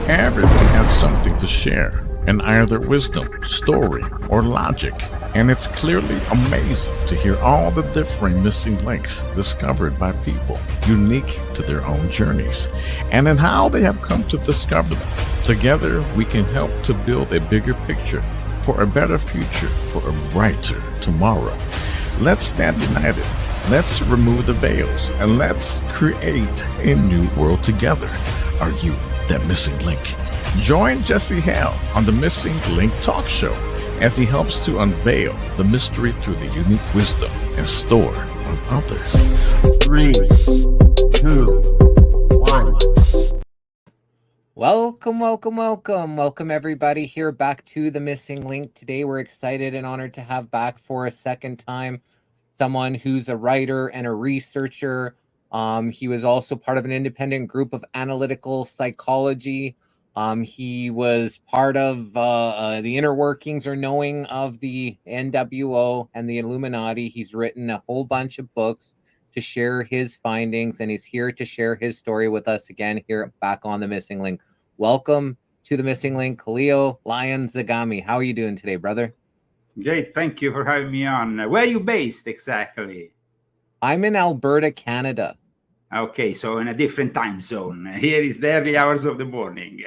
Everyone has something to share, in either wisdom, story, or logic, and it's clearly amazing to hear all the differing missing links discovered by people unique to their own journeys, and in how they have come to discover them. Together, we can help to build a bigger picture for a better future, for a brighter tomorrow. Let's stand united. Let's remove the veils, and let's create a new world together. Are you that missing link? Join Jesse Hal on the Missing Link Talk Show as he helps to unveil the mystery through the unique wisdom and store of others. 3, 2, 1. Welcome everybody here back to the Missing Link. Today we're excited and honored to have back for a second time someone who's a writer and a researcher. He was also part of an independent group of analytical psychology. He was part of the inner workings or knowing of the NWO and the Illuminati. He's written a whole bunch of books to share his findings, and he's here to share his story with us again here back on the Missing Link. Welcome to the Missing Link, Lyon Zagami. How are you doing today, brother? Great, thank you for having me on. Where are you based exactly? I'm in Alberta, Canada. Okay, so in a different time zone. Here is the early hours of the morning.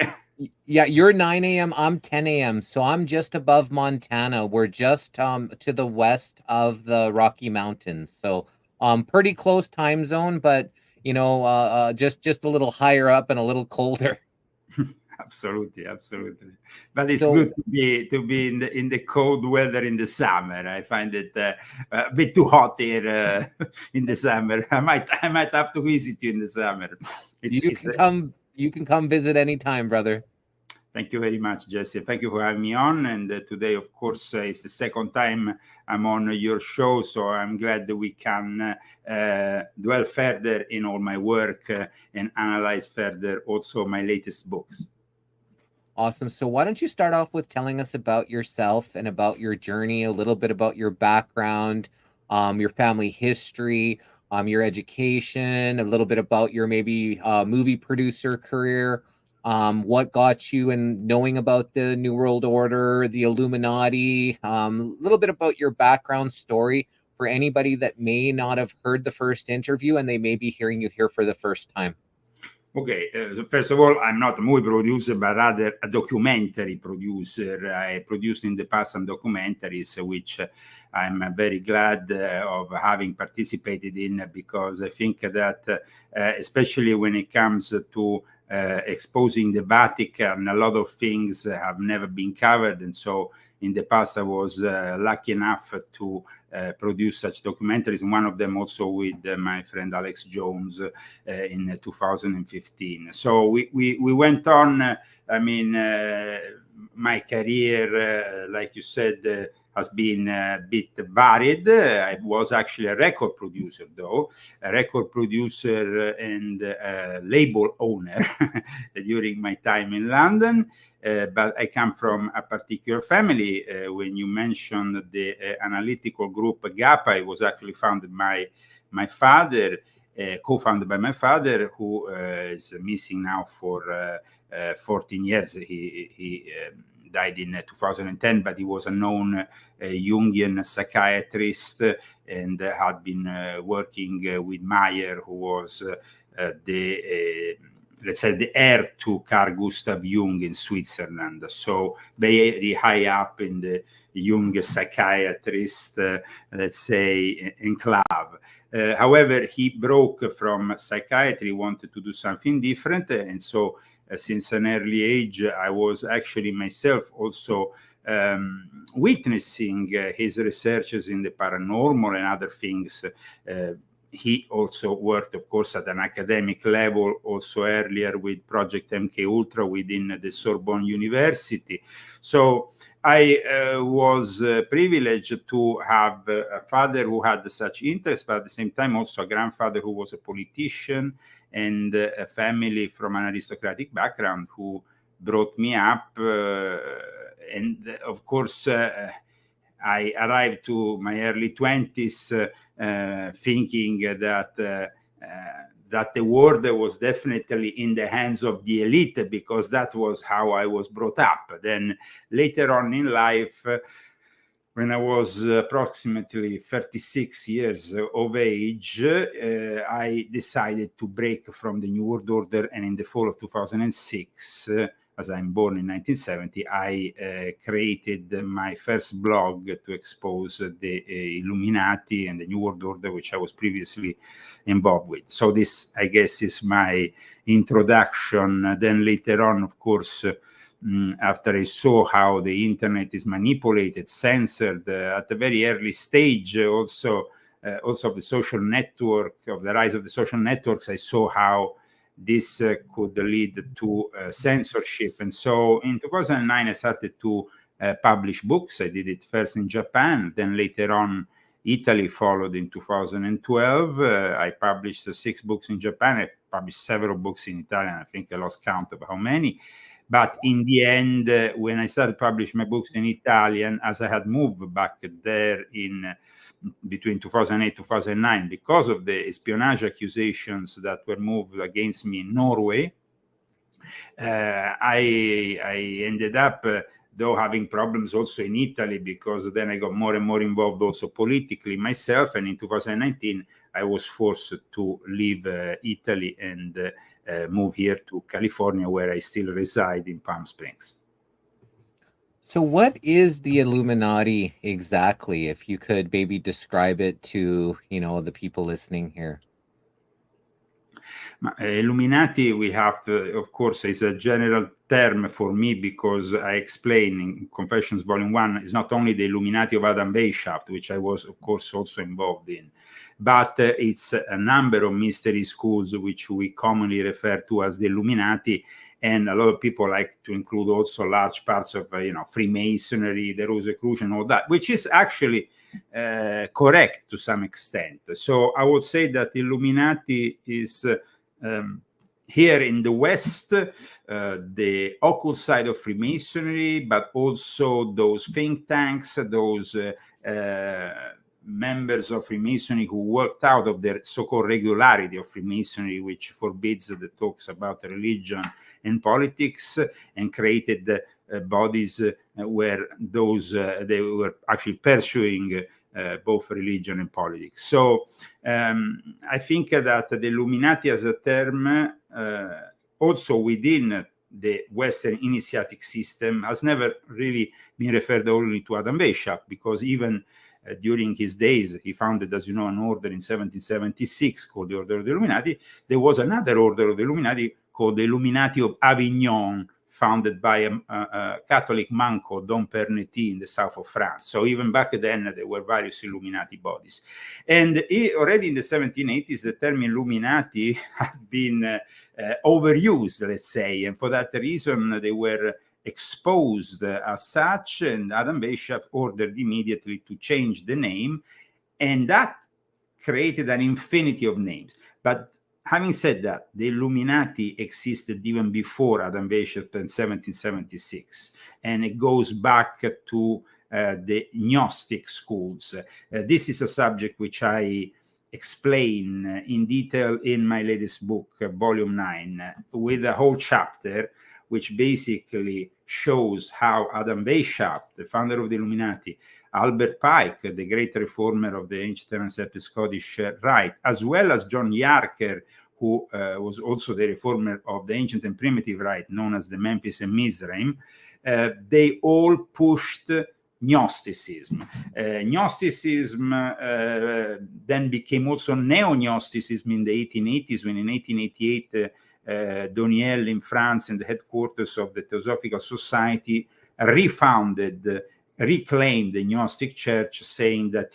Yeah, you're 9 a.m., I'm 10 a.m., so I'm just above Montana. We're just to the west of the Rocky Mountains, so pretty close time zone, but you know, just a little higher up and a little colder. Absolutely. But it's good to be in the cold weather in the summer. I find it a bit too hot here in the summer. I might have to visit you in the summer. You can come visit anytime, brother. Thank you very much, Jesse. Thank you for having me on. And today, of course, is the second time I'm on your show. So I'm glad that we can dwell further in all my work and analyze further also my latest books. Awesome. So why don't you start off with telling us about yourself and about your journey, a little bit about your background, your family history, your education, a little bit about your maybe movie producer career, what got you in knowing about the New World Order, the Illuminati, a little bit about your background story for anybody that may not have heard the first interview and they may be hearing you here for the first time. Okay, so first of all, I'm not a movie producer, but rather a documentary producer. I produced in the past some documentaries, which I'm very glad of having participated in, because I think that especially when it comes to exposing the Vatican, a lot of things have never been covered. And so in the past, I was lucky enough to produce such documentaries, and one of them also with my friend Alex Jones in 2015. So we went on. My career, like you said, has been a bit varied. I was actually a record producer, though, a record producer and label owner during my time in London. But I come from a particular family. When you mentioned the analytical group GAPA, it was actually founded by my father, co-founded by my father, who is missing now for 14 years. He died in 2010, but he was a known Jungian psychiatrist and had been working with Meyer, who was let's say the heir to Carl Gustav Jung in Switzerland. So very high up in the Jung psychiatrist, let's say, enclave. However, he broke from psychiatry, wanted to do something different. And so since an early age, I was actually myself also witnessing his researches in the paranormal and other things. He also worked, of course, at an academic level, also earlier with Project MK Ultra within the Sorbonne University. So I was privileged to have a father who had such interest, but at the same time also a grandfather who was a politician, and a family from an aristocratic background who brought me up. And of course, I arrived to my early 20s thinking that that the world was definitely in the hands of the elite, because that was how I was brought up. Then later on in life, when I was approximately 36 years of age, I decided to break from the New World Order, and in the fall of 2006, as I'm born in 1970, I created my first blog to expose the Illuminati and the New World Order, which I was previously involved with. So this, I guess, is my introduction. Then later on, of course, after I saw how the internet is manipulated, censored at a very early stage, also of the social network, of the rise of the social networks, I saw how this could lead to censorship. And so in 2009, I started to publish books. I did it first in Japan, then later on, Italy followed in 2012. I published 6 books in Japan. I published several books in Italian. I think I lost count of how many. But in the end, when I started publishing my books in Italian, as I had moved back there in between 2008 2009, because of the espionage accusations that were moved against me in Norway, I ended up, though, having problems also in Italy, because then I got more and more involved also politically myself. And in 2019, I was forced to leave Italy and move here to California, where I still reside in Palm Springs. So what is the Illuminati exactly? If you could maybe describe it to, the people listening here. Illuminati, we have to, of course, is a general term for me, because I explain in Confessions Volume 1, is not only the Illuminati of Adam Weishaupt, which I was, of course, also involved in, but it's a number of mystery schools which we commonly refer to as the Illuminati. And a lot of people like to include also large parts of, Freemasonry, the Rosicrucian, all that, which is actually correct to some extent. So I would say that Illuminati is here in the West, the occult side of Freemasonry, but also those think tanks, those members of Freemasonry who worked out of their so-called regularity of Freemasonry, which forbids the talks about religion and politics, and created bodies where those they were actually pursuing both religion and politics. So I think that the Illuminati as a term, also within the Western initiatic system, has never really been referred only to Adam Weishaupt, because even during his days, he founded, as you know, an order in 1776 called the Order of the Illuminati. There was another order of the Illuminati called the Illuminati of Avignon, founded by a Catholic monk called Dom Pernetti in the south of France. So even back then, there were various Illuminati bodies. And already in the 1780s, the term Illuminati had been overused, let's say. And for that reason, they were exposed as such, and Adam Weishaupt ordered immediately to change the name, and that created an infinity of names. But having said that, the Illuminati existed even before Adam Weishaupt in 1776, and it goes back to the Gnostic schools. This is a subject which I explain in detail in my latest book, Volume 9, with a whole chapter which basically shows how Adam Weishaupt, the founder of the Illuminati, Albert Pike, the great reformer of the ancient and accepted Scottish Rite, as well as John Yarker, who was also the reformer of the ancient and primitive Rite, known as the Memphis and Mizraim, they all pushed Gnosticism. Gnosticism then became also Neo-Gnosticism in the 1880s, when in 1888, Doniel in France, in the headquarters of the Theosophical Society, reclaimed the Gnostic Church, saying that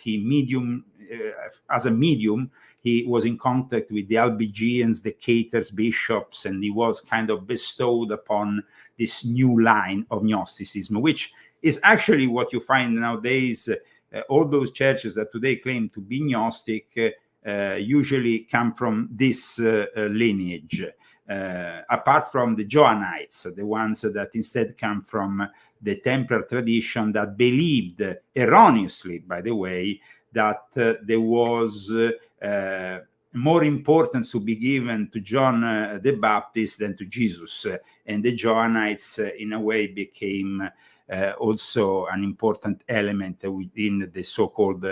as a medium, he was in contact with the Albigeans, the Caters, bishops, and he was kind of bestowed upon this new line of Gnosticism, which is actually what you find nowadays. All those churches that today claim to be Gnostic usually come from this lineage. Apart from the Johannites, the ones that instead come from the Templar tradition that believed, erroneously, by the way, that there was more importance to be given to John the Baptist than to Jesus. And the Johannites, in a way, became also an important element within the so-called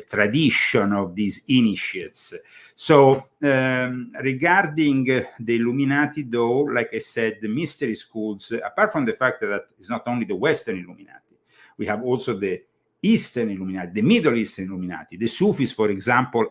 tradition of these initiates. So regarding the Illuminati, though, like I said, the mystery schools, apart from the fact that it's not only the Western Illuminati, we have also the Eastern Illuminati, the Middle Eastern Illuminati. The Sufis, for example,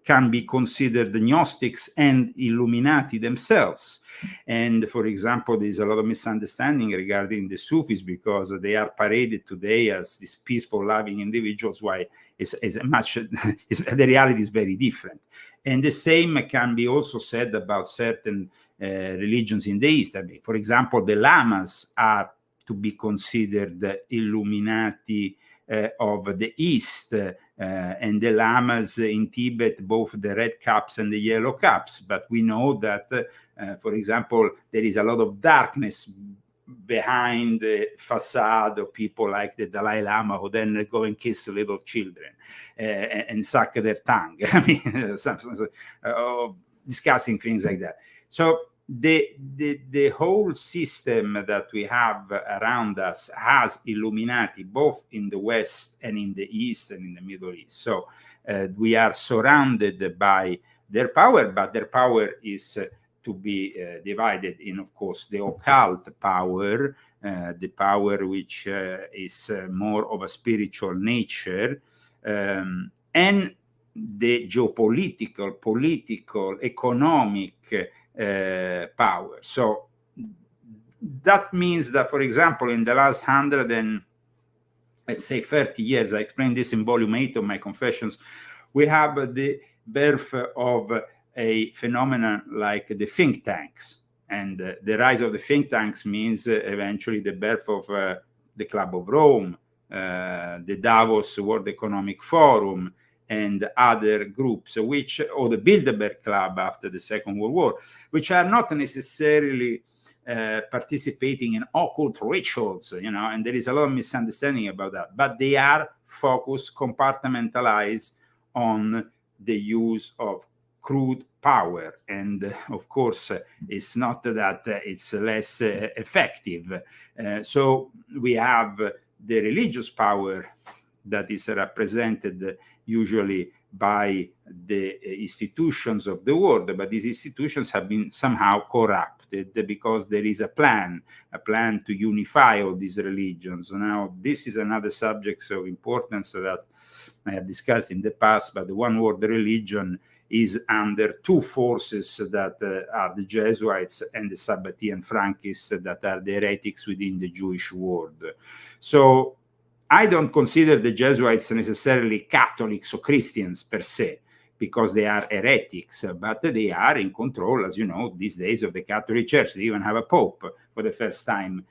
can be considered the Gnostics and Illuminati themselves. And for example, there's a lot of misunderstanding regarding the Sufis because they are paraded today as these peaceful, loving individuals, while the reality is very different. And the same can be also said about certain religions in the East. I mean, for example, the Lamas are to be considered the Illuminati of the East, and the Lamas in Tibet, both the red caps and the yellow caps. But we know that, for example, there is a lot of darkness behind the facade of people like the Dalai Lama, who then go and kiss little children and suck their tongue. I mean, discussing things like that. So the whole system that we have around us has Illuminati both in the West and in the East and in the Middle East. So we are surrounded by their power, but their power is to be divided in, of course, the occult power, the power which is more of a spiritual nature, and the geopolitical, political, economic power. So that means that, for example, in the last 30 years, I explained this in volume 8 of my Confessions, we have the birth of a phenomenon like the think tanks. And the rise of the think tanks means eventually the birth of the Club of Rome, the Davos World Economic Forum, and other groups, or the Bilderberg Club after the Second World War, which are not necessarily participating in occult rituals, and there is a lot of misunderstanding about that, but they are focused, compartmentalized on the use of crude power. And of course, it's not that it's less effective. So we have the religious power that is represented usually by the institutions of the world, but these institutions have been somehow corrupted because there is a plan to unify all these religions. Now, this is another subject of importance that I have discussed in the past, but the one world religion is under two forces that are the Jesuits and the Sabbatean Frankists, that are the heretics within the Jewish world. So I don't consider the Jesuits necessarily Catholics or Christians per se, because they are heretics, but they are in control, as you know, these days of the Catholic Church. They even have a pope for the first time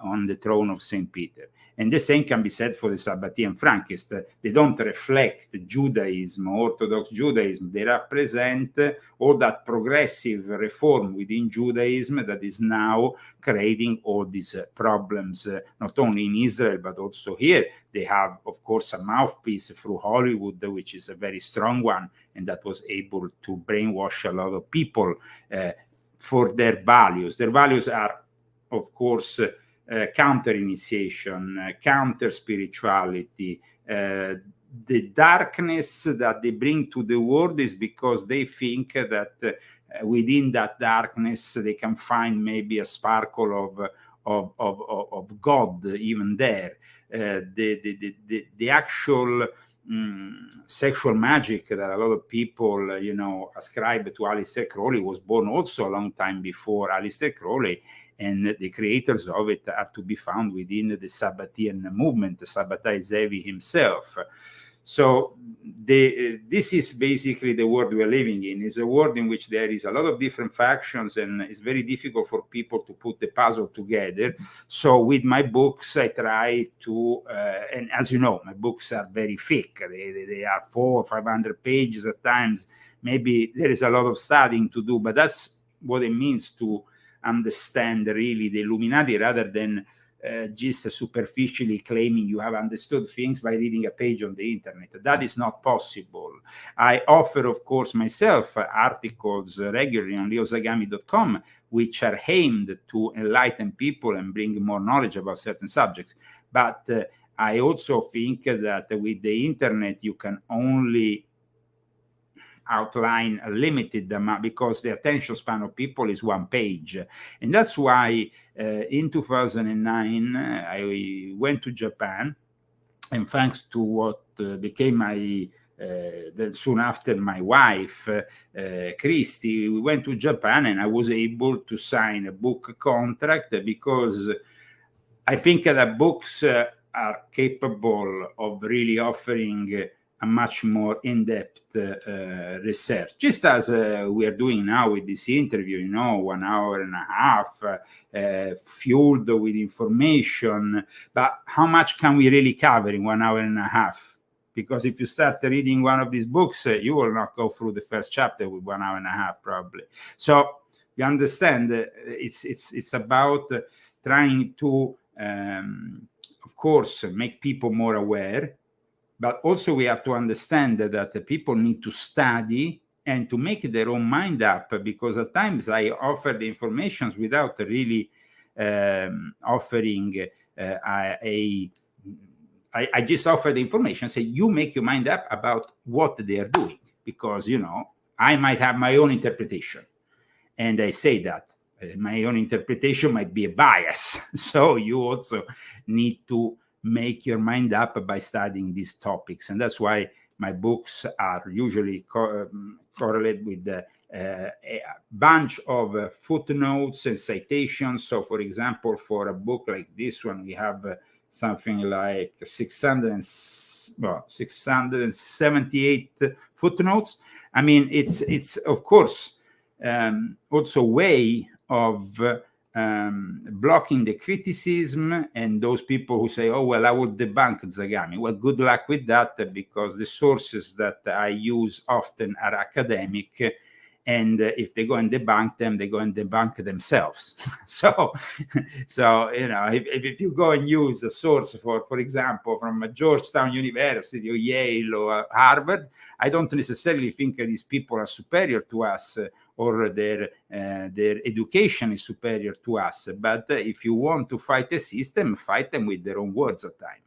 on the throne of St. Peter. And the same can be said for the Sabbatean Frankists. They don't reflect Judaism, Orthodox Judaism. They represent all that progressive reform within Judaism that is now creating all these problems, not only in Israel, but also here. They have, of course, a mouthpiece through Hollywood, which is a very strong one, and that was able to brainwash a lot of people for their values. Their values are, of course, counter-initiation, counter-spirituality. The darkness that they bring to the world is because they think that within that darkness they can find maybe a sparkle of God even there. The actual sexual magic that a lot of people, ascribe to Aleister Crowley was born also a long time before Aleister Crowley, and the creators of it are to be found within the Sabbatean movement, the Sabbatai Zevi himself. So this is basically the world we are living in. It's a world in which there is a lot of different factions, and it's very difficult for people to put the puzzle together. So with my books, I try to, and as you know, my books are very thick. They are 400 or 500 pages at times. Maybe there is a lot of studying to do, but that's what it means to understand really the Illuminati, rather than just superficially claiming you have understood things by reading a page on the internet. That is not possible. I offer, of course, myself articles regularly on lyonzagami.com, which are aimed to enlighten people and bring more knowledge about certain subjects. But I also think that with the internet, you can only outline a limited amount, because the attention span of people is one page. And that's why in 2009, I went to Japan, and thanks to what became my, then soon after, my wife, Christy, we went to Japan, and I was able to sign a book contract, because I think that books are capable of really offering a much more in-depth research, just as we are doing now with this interview, 1 hour and a half, fueled with information. But how much can we really cover in 1 hour and a half? Because if you start reading one of these books, you will not go through the first chapter with 1 hour and a half, probably. So you understand, it's about trying to, of course, make people more aware. But also we have to understand that the people need to study and to make their own mind up, because at times I offer the information without really offering I just offer the information, say, you make your mind up about what they are doing, because, I might have my own interpretation. And I say that my own interpretation might be a bias. So you also need to make your mind up by studying these topics. And that's why my books are usually correlated with a bunch of footnotes and citations. So, for example, for a book like this one, we have something like 678 footnotes. I mean, it's of course also a way of blocking the criticism and those people who say, oh, well, I will debunk Zagami. Well, good luck with that, because the sources that I use often are academic, and if they go and debunk them, they go and debunk themselves. so if you go and use a source, for example, from Georgetown University or Yale or Harvard, I don't necessarily think that these people are superior to us, or their education is superior to us. But if you want to fight a system, fight them with their own words at times.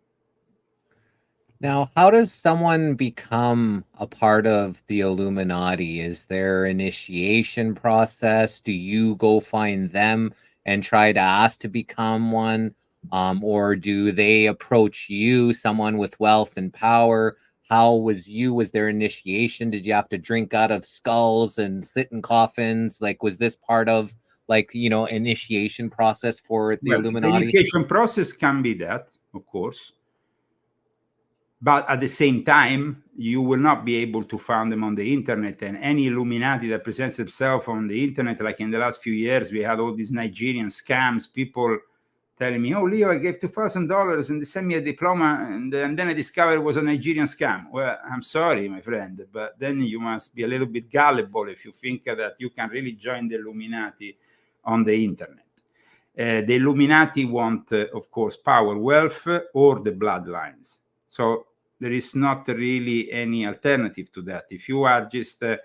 Now, how does someone become a part of the Illuminati? Is there an initiation process? Do you go find them and try to ask to become one? Or do they approach you, someone with wealth and power? How was there initiation? Did you have to drink out of skulls and sit in coffins? Like, was this part of, initiation process for the Illuminati? The initiation process can be that, of course. But at the same time, you will not be able to find them on the internet. And any Illuminati that presents itself on the internet, like in the last few years, we had all these Nigerian scams, people telling me, oh, Leo, I gave $2,000 and they sent me a diploma, and then I discovered it was a Nigerian scam. Well, I'm sorry, my friend, but then you must be a little bit gullible if you think that you can really join the Illuminati on the internet. The Illuminati want, of course, power, wealth, or the bloodlines. So there is not really any alternative to that. If you are just a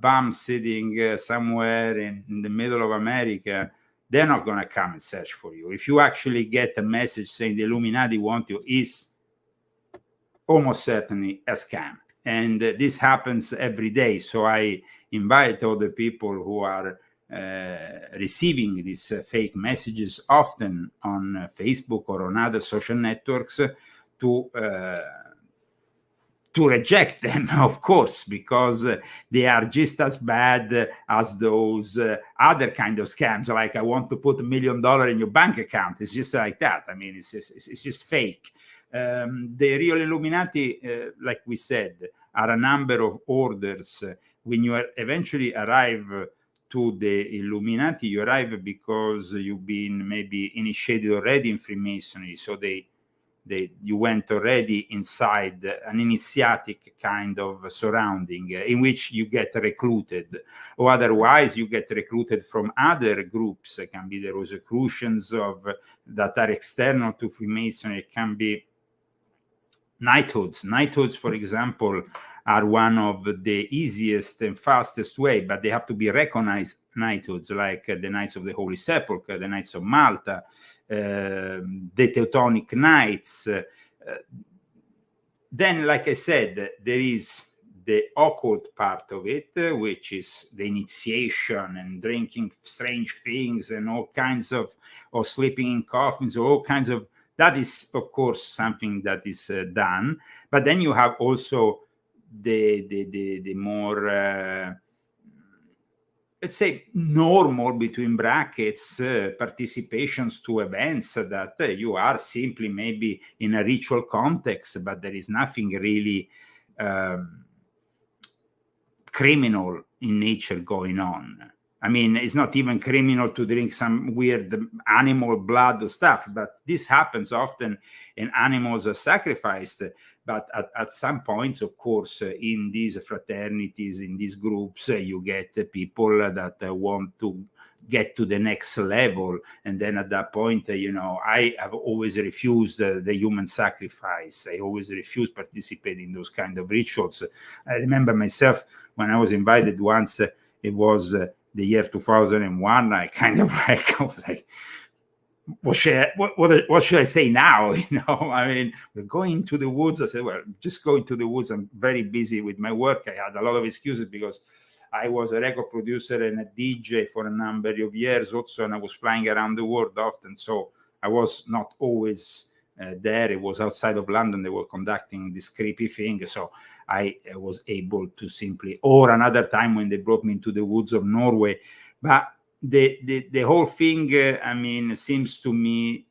bum sitting somewhere in the middle of America, they're not going to come and search for you. If you actually get a message saying the Illuminati want you, is almost certainly a scam. And this happens every day. So I invite other people who are receiving these fake messages, often on Facebook or on other social networks, to reject them, of course, because they are just as bad as those other kind of scams, like I want to put $1 million in your bank account. It's just like that. I mean, it's just fake. The real Illuminati, like we said, are a number of orders. When you eventually arrive to the Illuminati, you arrive because you've been maybe initiated already in Freemasonry, so they You went already inside an initiatic kind of surrounding in which you get recruited, or otherwise you get recruited from other groups. It can be the Rosicrucians that are external to Freemasonry. It can be knighthoods. Knighthoods, for example, are one of the easiest and fastest way, but they have to be recognized knighthoods, like the Knights of the Holy Sepulchre, the Knights of Malta, the Teutonic Knights. Then, like I said, there is the occult part of it, which is the initiation and drinking strange things and all kinds of, or sleeping in coffins, or all kinds of, that is, of course, something that is done. But then you have also the more, let's say, normal, between brackets, participations to events that you are simply maybe in a ritual context, but there is nothing really criminal in nature going on. I mean, it's not even criminal to drink some weird animal blood or stuff, but this happens often, and animals are sacrificed. But at some points, of course, in these fraternities, in these groups, you get people that want to get to the next level. And then at that point, I have always refused the human sacrifice. I always refused participating in those kind of rituals. I remember myself when I was invited once, it was the year 2001, I kind of I was like, what should I say now? I mean, we're going to the woods. I said, well, just going to the woods. I'm very busy with my work. I had a lot of excuses because I was a record producer and a DJ for a number of years also, and I was flying around the world often. So I was not always there. It was outside of London. They were conducting this creepy thing. So I was able to simply, or another time when they brought me into the woods of Norway. But the whole thing, I mean, seems to me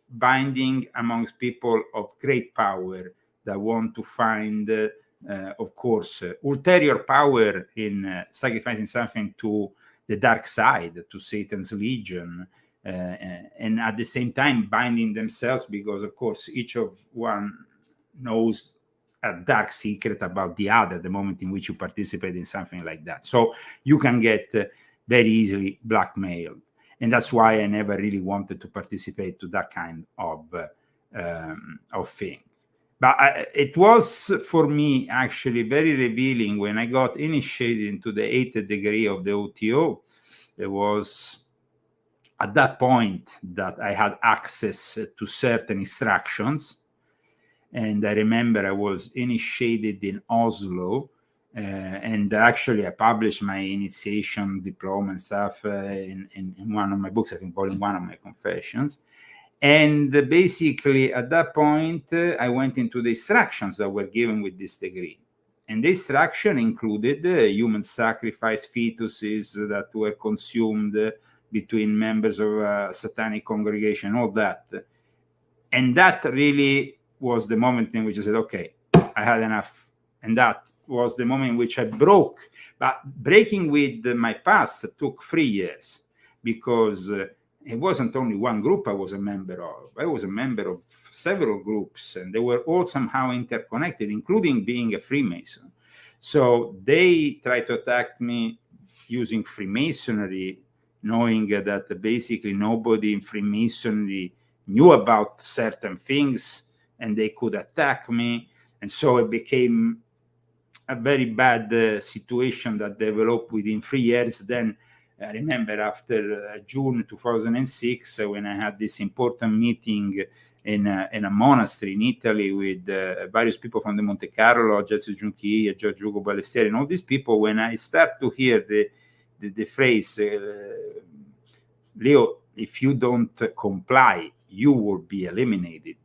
binding amongst people of great power that want to find, of course, ulterior power in sacrificing something to the dark side, to Satan's legion, and at the same time binding themselves, because, of course, each of one knows a dark secret about the other the moment in which you participate in something like that. So you can get very easily blackmailed. And that's why I never really wanted to participate to that kind of thing. But it was, for me, actually very revealing when I got initiated into the 8th degree of the OTO. It was at that point that I had access to certain instructions. And I remember I was initiated in Oslo, and actually I published my initiation diploma and stuff in one of my books, I think volume 1 of my Confessions. And basically at that point, I went into the instructions that were given with this degree. And the instruction included human sacrifice fetuses that were consumed between members of a satanic congregation, all that. And that really was the moment in which I said, okay, I had enough. And that was the moment in which I broke. But breaking with my past took 3 years, because it wasn't only one group I was a member of. I was a member of several groups, and they were all somehow interconnected, including being a Freemason. So they tried to attack me using Freemasonry, knowing that basically nobody in Freemasonry knew about certain things, and they could attack me. And so it became a very bad situation that developed within 3 years. Then I remember after June 2006, when I had this important meeting in a monastery in Italy with various people from the Monte Carlo, Jesse Hal, George Ugo Ballestieri, and all these people, when I start to hear the phrase, Leo, if you don't comply, you will be eliminated.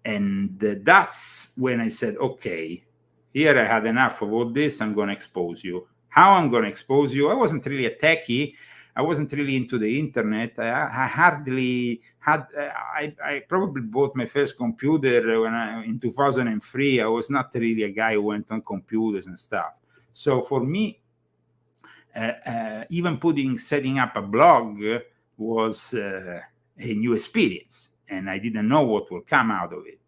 And that's when I said, okay, here I had enough of all this. I'm going to expose you. How I'm going to expose you? I wasn't really a techie. I wasn't really into the internet. I hardly had, I probably bought my first computer in 2003. I was not really a guy who went on computers and stuff. So for me, even setting up a blog was a new experience. and I didn't know what will come out of it.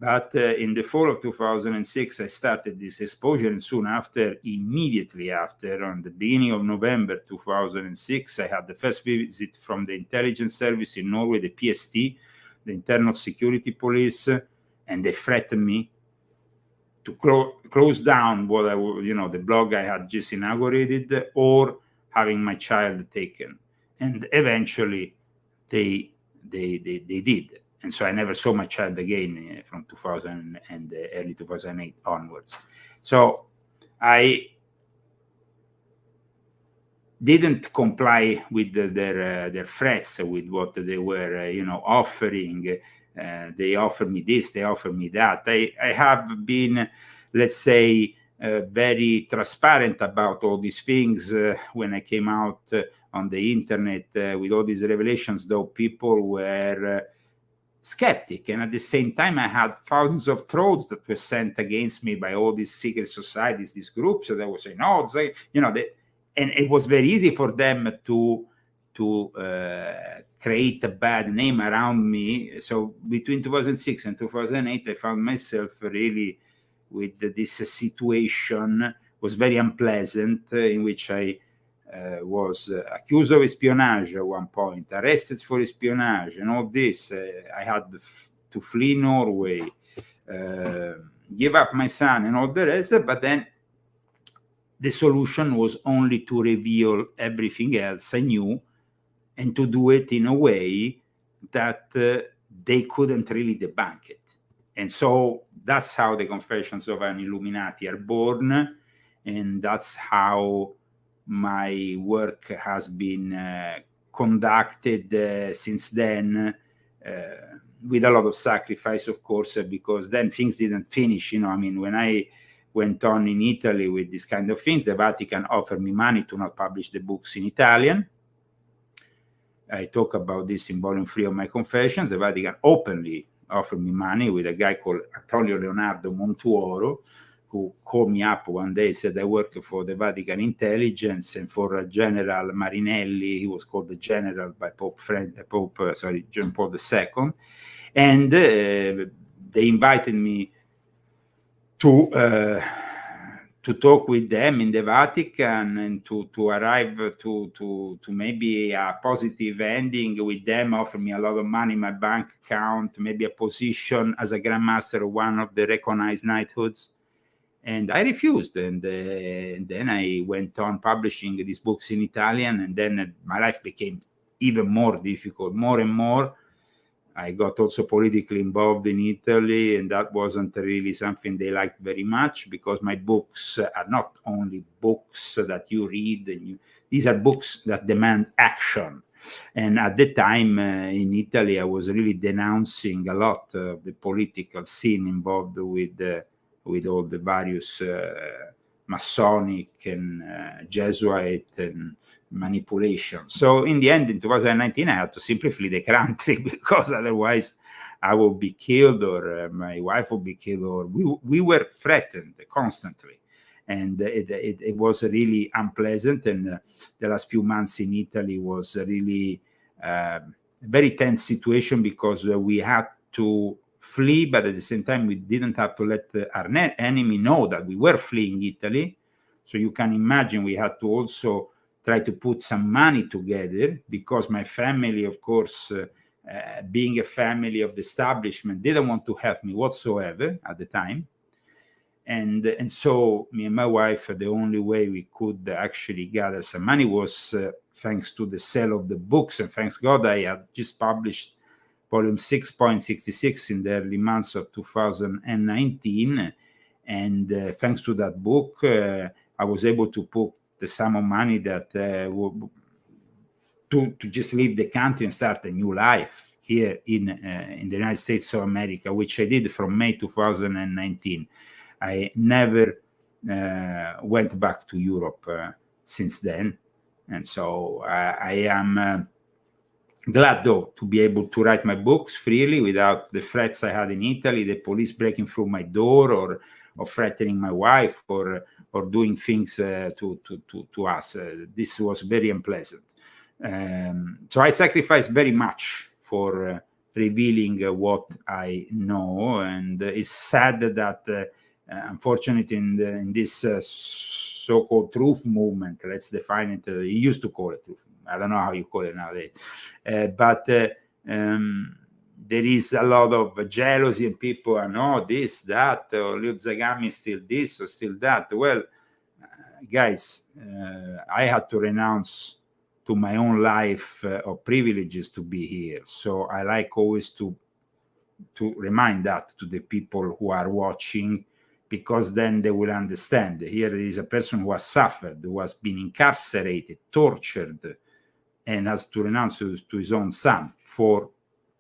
But in the fall of 2006, I started this exposure, and soon after, immediately after, on the beginning of November 2006, I had the first visit from the intelligence service in Norway, the PST, the Internal Security Police, and they threatened me to close down what the blog I had just inaugurated, or having my child taken. And eventually, they did. And so I never saw my child again from 2000 and early 2008 onwards. So I didn't comply with their threats, with what they were, offering. They offered me this, they offered me that. I have been, let's say, very transparent about all these things when I came out on the internet with all these revelations, though people were skeptic. And at the same time, I had thousands of trolls that were sent against me by all these secret societies, these groups that were saying, no, and it was very easy for them to create a bad name around me. So between 2006 and 2008, I found myself really with this situation, was very unpleasant, in which I was accused of espionage at one point, arrested for espionage, and all this. I had to flee Norway, give up my son, and all the rest. But then the solution was only to reveal everything else I knew, and to do it in a way that they couldn't really debunk it. And so that's how the Confessions of an Illuminati are born, and that's how my work has been conducted since then, with a lot of sacrifice, of course, because then things didn't finish. When I went on in Italy with these kind of things, the Vatican offered me money to not publish the books in Italian. I talk about this in volume 3 of my Confessions. The Vatican openly offered me money, with a guy called Antonio Leonardo Montuoro, who called me up one day, said, I work for the Vatican intelligence, and for General Marinelli, he was called the general by John Paul II. And they invited me to talk with them in the Vatican, and to arrive to maybe a positive ending with them, offer me a lot of money in my bank account, maybe a position as a Grand Master of one of the recognized knighthoods. And I refused, and then I went on publishing these books in Italian, and then my life became even more difficult, more and more. I got also politically involved in Italy, and that wasn't really something they liked very much, because my books are not only books that you read, these are books that demand action. And at the time in Italy, I was really denouncing a lot of the political scene involved with all the various Masonic and Jesuit and manipulation. So in the end, in 2019, I had to simply flee the country, because otherwise I would be killed, or my wife would be killed, or we were threatened constantly. And it was really unpleasant. And the last few months in Italy was really a very tense situation, because we had to flee, but at the same time, we didn't have to let our enemy know that we were fleeing Italy. So you can imagine we had to also try to put some money together, because my family, of course, being a family of the establishment, didn't want to help me whatsoever at the time. And so me and my wife, the only way we could actually gather some money was thanks to the sale of the books. And thanks God, I had just published volume 6.66 in the early months of 2019. And thanks to that book, I was able to put the sum of money that to just leave the country and start a new life here in the United States of America, which I did from May 2019. I never went back to Europe since then. And so I am glad, though, to be able to write my books freely without the threats I had in Italy, the police breaking through my door, or threatening my wife, or doing things to us. This was very unpleasant. So I sacrificed very much for revealing what I know. And it's sad that, unfortunately, in this so-called truth movement, let's define it. You used to call it truth. I don't know how you call it nowadays, but there is a lot of jealousy, and people are no this, that, or Lyon Zagami is still this or still that. Well, guys, I had to renounce to my own life of privileges to be here. So I like always to remind that to the people who are watching, because then they will understand. Here is a person who has suffered, who has been incarcerated, tortured, and has to renounce to his own son for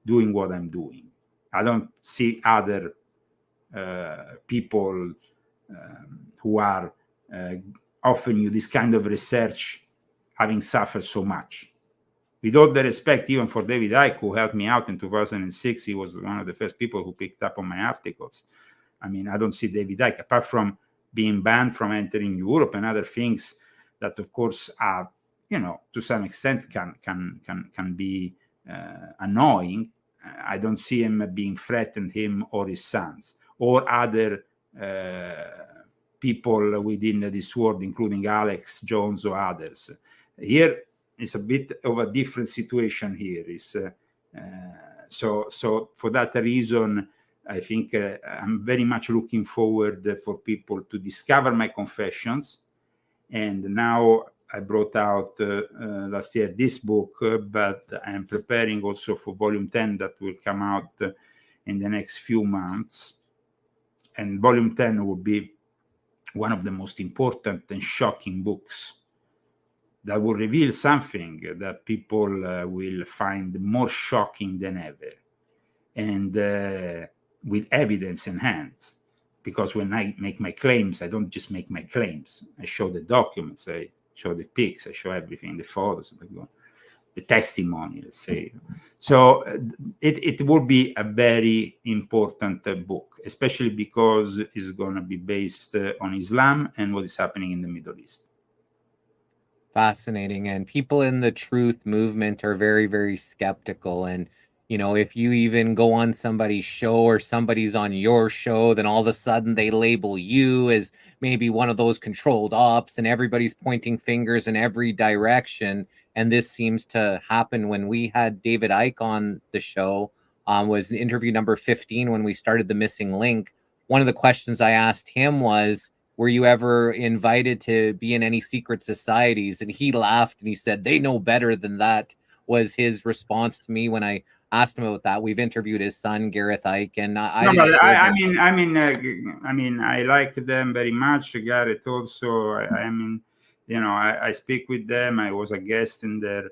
doing what I'm doing. I don't see other people who are offering you this kind of research having suffered so much. With all the respect, even for David Icke, who helped me out in 2006, he was one of the first people who picked up on my articles. I mean, I don't see David Icke, apart from being banned from entering Europe and other things that, of course, are, to some extent can be annoying. I don't see him being threatened, him or his sons, or other people within this world, including Alex Jones or others. Here is a bit of a different situation. Here is so for that reason, I think I'm very much looking forward for people to discover my confessions. And now I brought out last year this book, but I'm preparing also for volume 10 that will come out in the next few months. And volume 10 will be one of the most important and shocking books that will reveal something that people will find more shocking than ever, and with evidence in hand. Because when I make my claims, I don't just make my claims. I show the documents, I show the pics, I show everything, the photos, the testimony, let's say. So it will be a very important book, especially because it's going to be based on Islam and what is happening in the Middle East. Fascinating. And people in the truth movement are very, very skeptical. And, if you even go on somebody's show or somebody's on your show, then all of a sudden they label you as maybe one of those controlled ops, and everybody's pointing fingers in every direction. And this seems to happen. When we had David Icke on the show, was interview number 15 when we started The Missing Link. One of the questions I asked him was, were you ever invited to be in any secret societies? And he laughed and he said, they know better than that, was his response to me when I asked him about that. We've interviewed his son, Gareth Icke, and I like them very much. Gareth also. I speak with them. I was a guest in their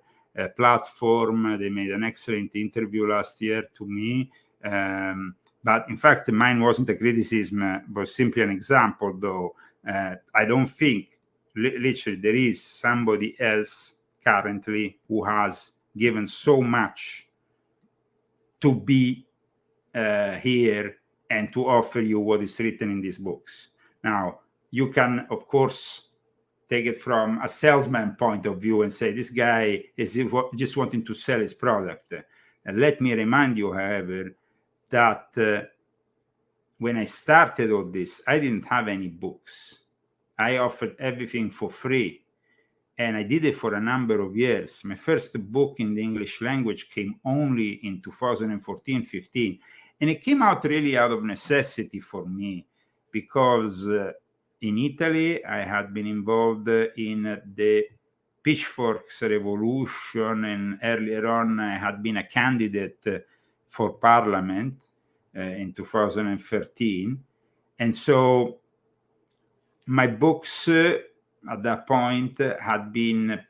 platform. They made an excellent interview last year to me. But in fact, mine wasn't a criticism, was simply an example, though. I don't think, literally, there is somebody else currently who has given so much to be here and to offer you what is written in these books. Now, you can, of course, take it from a salesman point of view and say, this guy is just wanting to sell his product. And let me remind you, however, that when I started all this, I didn't have any books. I offered everything for free. And I did it for a number of years. My first book in the English language came only in 2014-15. And it came out really out of necessity for me, because in Italy, I had been involved in the pitchforks revolution. And earlier on, I had been a candidate for parliament in 2013. And so my books at that point had been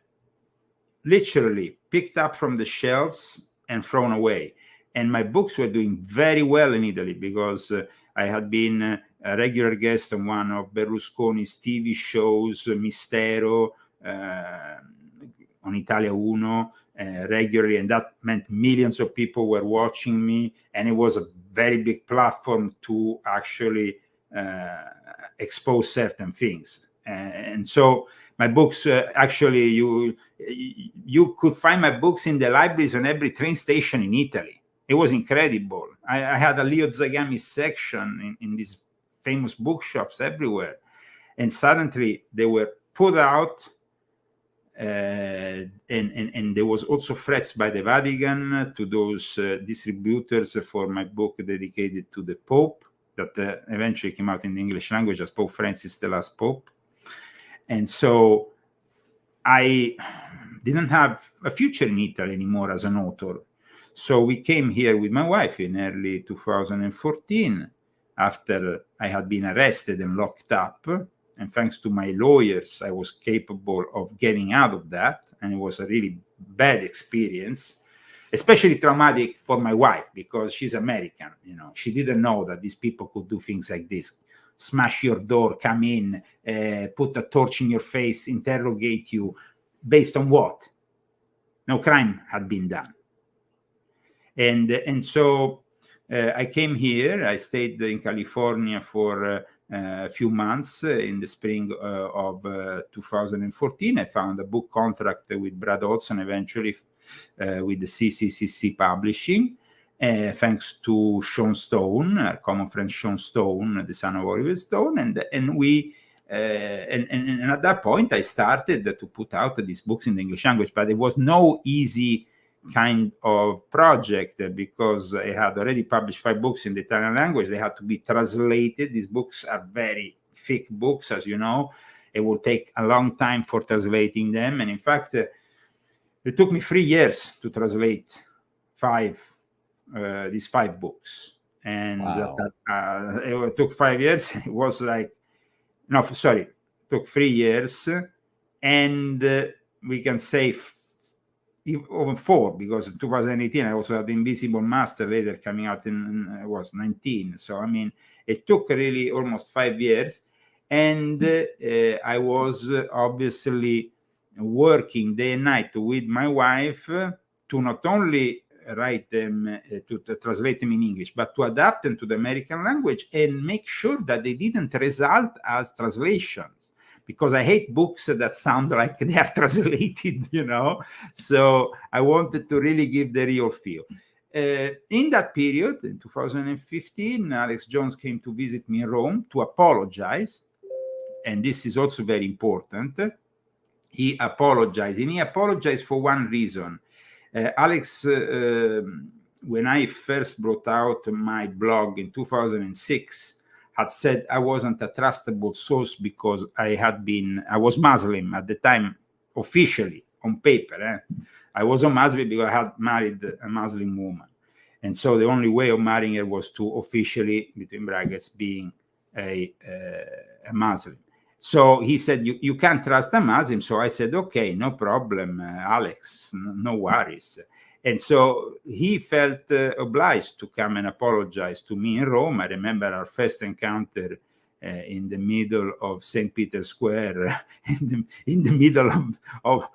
literally picked up from the shelves and thrown away. And my books were doing very well in Italy, because I had been a regular guest on one of Berlusconi's TV shows, Mistero, on Italia Uno, regularly. And that meant millions of people were watching me. And it was a very big platform to actually expose certain things. And so my books, actually, you could find my books in the libraries on every train station in Italy. It was incredible. I had a Lyon Zagami section in these famous bookshops everywhere. And suddenly they were put out, and there was also threats by the Vatican to those distributors for my book dedicated to the Pope, that eventually came out in the English language as Pope Francis, the Last Pope. And so I didn't have a future in Italy anymore as an author. So we came here with my wife in early 2014, after I had been arrested and locked up. And thanks to my lawyers, I was capable of getting out of that. And it was a really bad experience, especially traumatic for my wife, because she's American. You know, she didn't know that these people could do things like this: smash your door, come in, put a torch in your face, interrogate you. Based on what? No crime had been done. And so I came here. I stayed in California for a few months. In the spring of 2014, I found a book contract with Brad Hodson, eventually with the CCCC Publishing, thanks to Sean Stone, our common friend Sean Stone, the son of Oliver Stone, and we. And at that point, I started to put out these books in the English language, but it was no easy kind of project, because I had already published 5 books in the Italian language. They had to be translated. These books are very thick books, as you know. It will take a long time for translating them. And in fact, it took me 3 years to translate these 5 books. And Wow. It took 5 years. It was like, no, sorry, it took 3 years, and we can say over 4, because in 2018 I also had The Invisible Master later coming out I was 19. So I mean, it took really almost 5 years, and I was obviously working day and night with my wife to not only write them, to translate them in English, but to adapt them to the American language and make sure that they didn't result as translations, because I hate books that sound like they are translated, you know. So I wanted to really give the real feel. In that period, in 2015, Alex Jones came to visit me in Rome to apologize. And this is also very important. He apologized, and he apologized for one reason. Alex, when I first brought out my blog in 2006, had said I wasn't a trustable source because I was Muslim at the time, officially, on paper. I was a Muslim because I had married a Muslim woman. And so the only way of marrying her was to officially, between brackets, being a Muslim. So he said, you can't trust a Muslim. So I said, okay, no problem, Alex, no worries. And so he felt obliged to come and apologize to me in Rome. I remember our first encounter in the middle of St. Peter's Square, in the middle of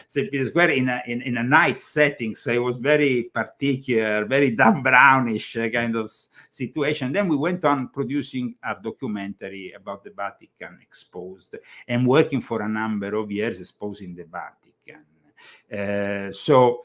St. Peter's Square in a night setting. So it was very particular, very Dan Brownish kind of situation. Then we went on producing a documentary about the Vatican Exposed, and working for a number of years exposing the Vatican. So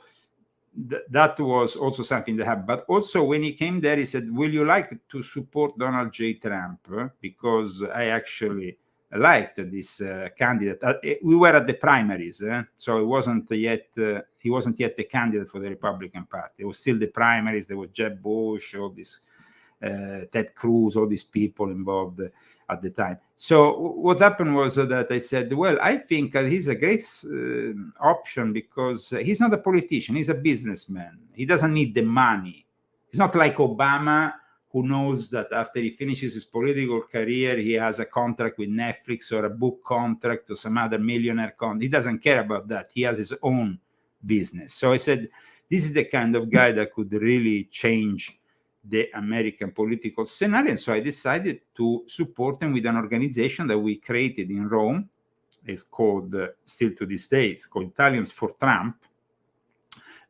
that was also something that happened. But also when he came there, he said, will you like to support Donald J. Trump? Because I actually liked this candidate. We were at the primaries, so he wasn't yet the candidate for the Republican Party. It was still the primaries. There was Jeb Bush, all this, Ted Cruz, all these people involved at the time. So what happened was that I said, well, I think he's a great option, because he's not a politician. He's a businessman. He doesn't need the money. He's not like Obama, who knows that after he finishes his political career, he has a contract with Netflix or a book contract or some other millionaire contract. He doesn't care about that. He has his own business. So I said, this is the kind of guy that could really change the American political scenario. And so I decided to support him with an organization that we created in Rome. It's called, still to this day, it's called Italians for Trump.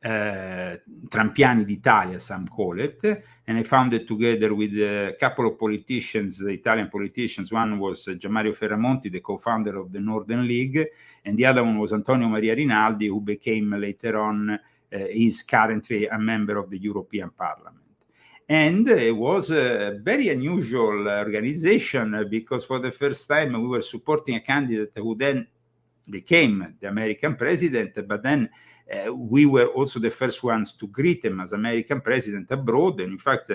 Trampiani d'Italia, some call it. And I founded together with a couple of politicians, Italian politicians. One was Gianmario Ferramonti, the co-founder of the Northern League, and the other one was Antonio Maria Rinaldi, who became later on is currently a member of the European Parliament. And it was a very unusual organization because for the first time we were supporting a candidate who then became the American president, but then we were also the first ones to greet him as American president abroad. And in fact,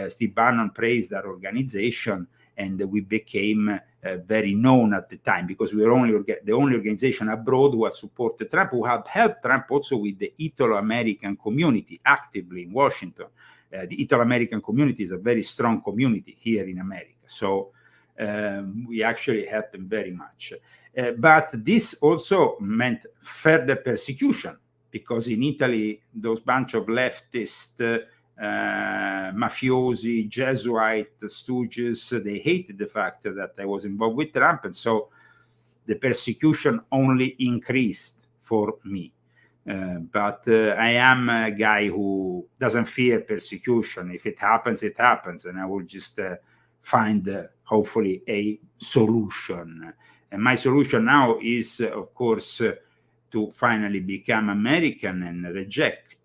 Steve Bannon praised our organization, and we became very known at the time because we were the only organization abroad who had supported Trump, who had helped Trump also with the Italo-American community actively in Washington. The Italo-American community is a very strong community here in America. So we actually helped them very much. But this also meant further persecution, because in Italy, those bunch of leftist, mafiosi, Jesuit stooges, they hated the fact that I was involved with Trump. And so the persecution only increased for me. But I am a guy who doesn't fear persecution. If it happens, it happens. And I will just find, hopefully, a solution. And my solution now is, of course, to finally become American and reject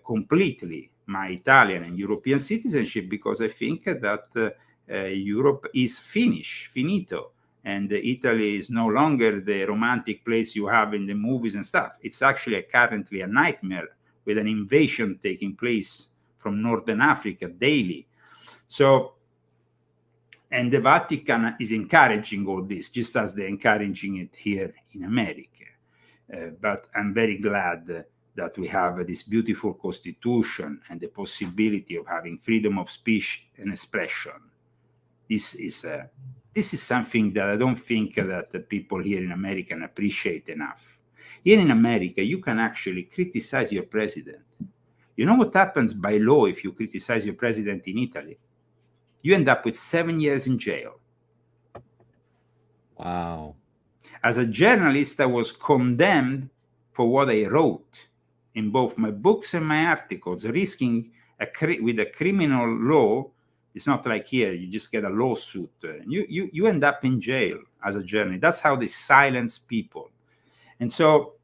completely my Italian and European citizenship, because I think that Europe is finito. And Italy is no longer the romantic place you have in the movies and stuff. It's actually currently a nightmare with an invasion taking place from Northern Africa daily. So, and the Vatican is encouraging all this, just as they're encouraging it here in America. But I'm very glad that we have this beautiful constitution and the possibility of having freedom of speech and expression. This is something that I don't think that the people here in America appreciate enough. Here in America, you can actually criticize your president. You know what happens by law if you criticize your president in Italy? You end up with 7 years in jail. Wow. As a journalist, I was condemned for what I wrote in both my books and my articles, risking with a criminal law. It's not like here, you just get a lawsuit. You end up in jail as a journalist. That's how they silence people. And so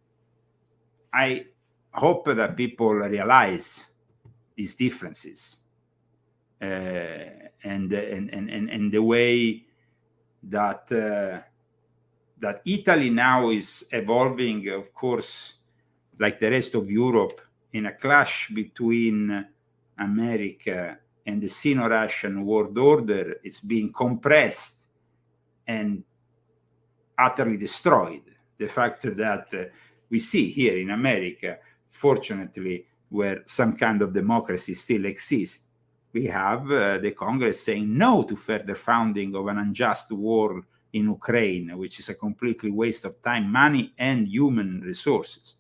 I hope that people realize these differences and the way that that Italy now is evolving, of course, like the rest of Europe, in a clash between America and the Sino-Russian world order. It's being compressed and utterly destroyed. The fact that we see here in America, fortunately, where some kind of democracy still exists, we have the Congress saying no to further founding of an unjust war in Ukraine, which is a completely waste of time, money, and human resources.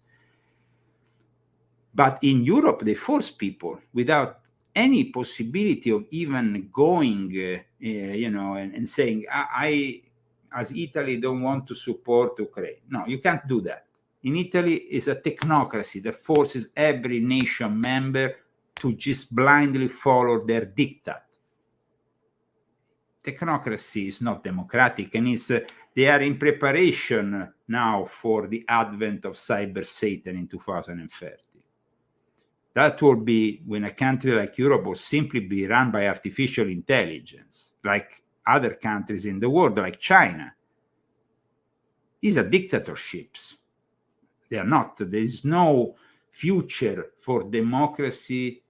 But in Europe, they force people without any possibility of even going, and saying, I, as Italy, don't want to support Ukraine. No, you can't do that. In Italy, it's a technocracy that forces every nation member to just blindly follow their diktat. Technocracy is not democratic, and they are in preparation now for the advent of Cyber Satan in 2030. That will be when a country like Europe will simply be run by artificial intelligence, like other countries in the world, like China. These are dictatorships. They are not. There is no future for democracy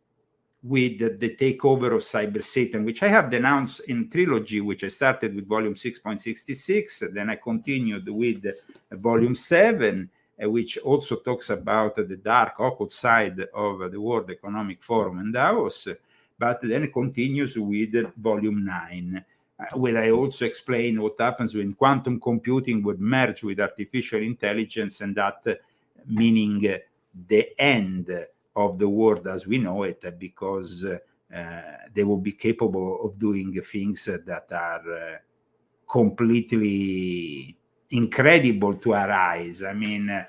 with the takeover of Cyber Satan, which I have denounced in trilogy, which I started with volume 6.66, then I continued with volume 7, which also talks about the dark occult side of the World Economic Forum and Davos, but then it continues with volume 9, where I also explain what happens when quantum computing would merge with artificial intelligence, and that meaning the end of the world as we know it, because they will be capable of doing things that are completely incredible to our eyes. I mean,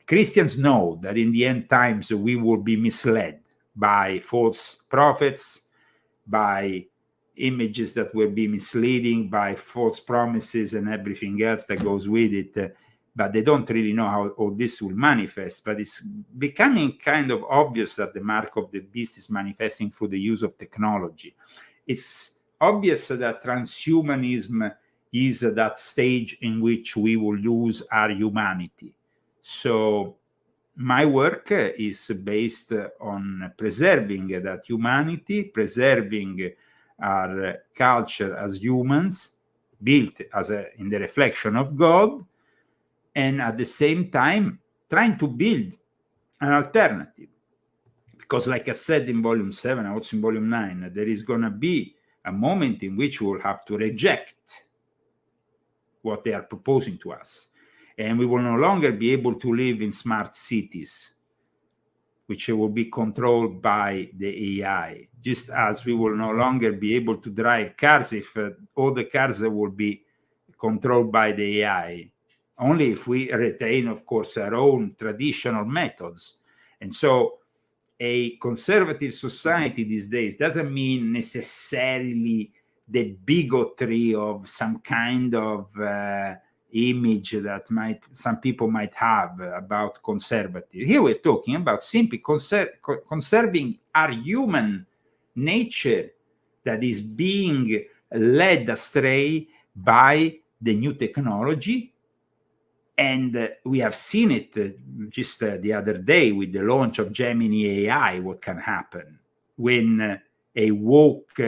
Christians know that in the end times we will be misled by false prophets, by images that will be misleading, by false promises and everything else that goes with it. but they don't really know how all this will manifest. But it's becoming kind of obvious that the mark of the beast is manifesting through the use of technology. It's obvious that transhumanism is that stage in which we will lose our humanity. So my work is based on preserving that humanity, preserving our culture as humans, built as in the reflection of God, and at the same time trying to build an alternative. Because like I said in volume 7, also in volume 9, there is going to be a moment in which we will have to reject what they are proposing to us. And we will no longer be able to live in smart cities, which will be controlled by the AI, just as we will no longer be able to drive cars if all the cars will be controlled by the AI, only if we retain, of course, our own traditional methods. And so a conservative society these days doesn't mean necessarily the bigotry of some kind of image that some people might have about conservative. Here we're talking about simply conserving our human nature that is being led astray by the new technology. And we have seen it just the other day with the launch of Gemini AI, what can happen when a woke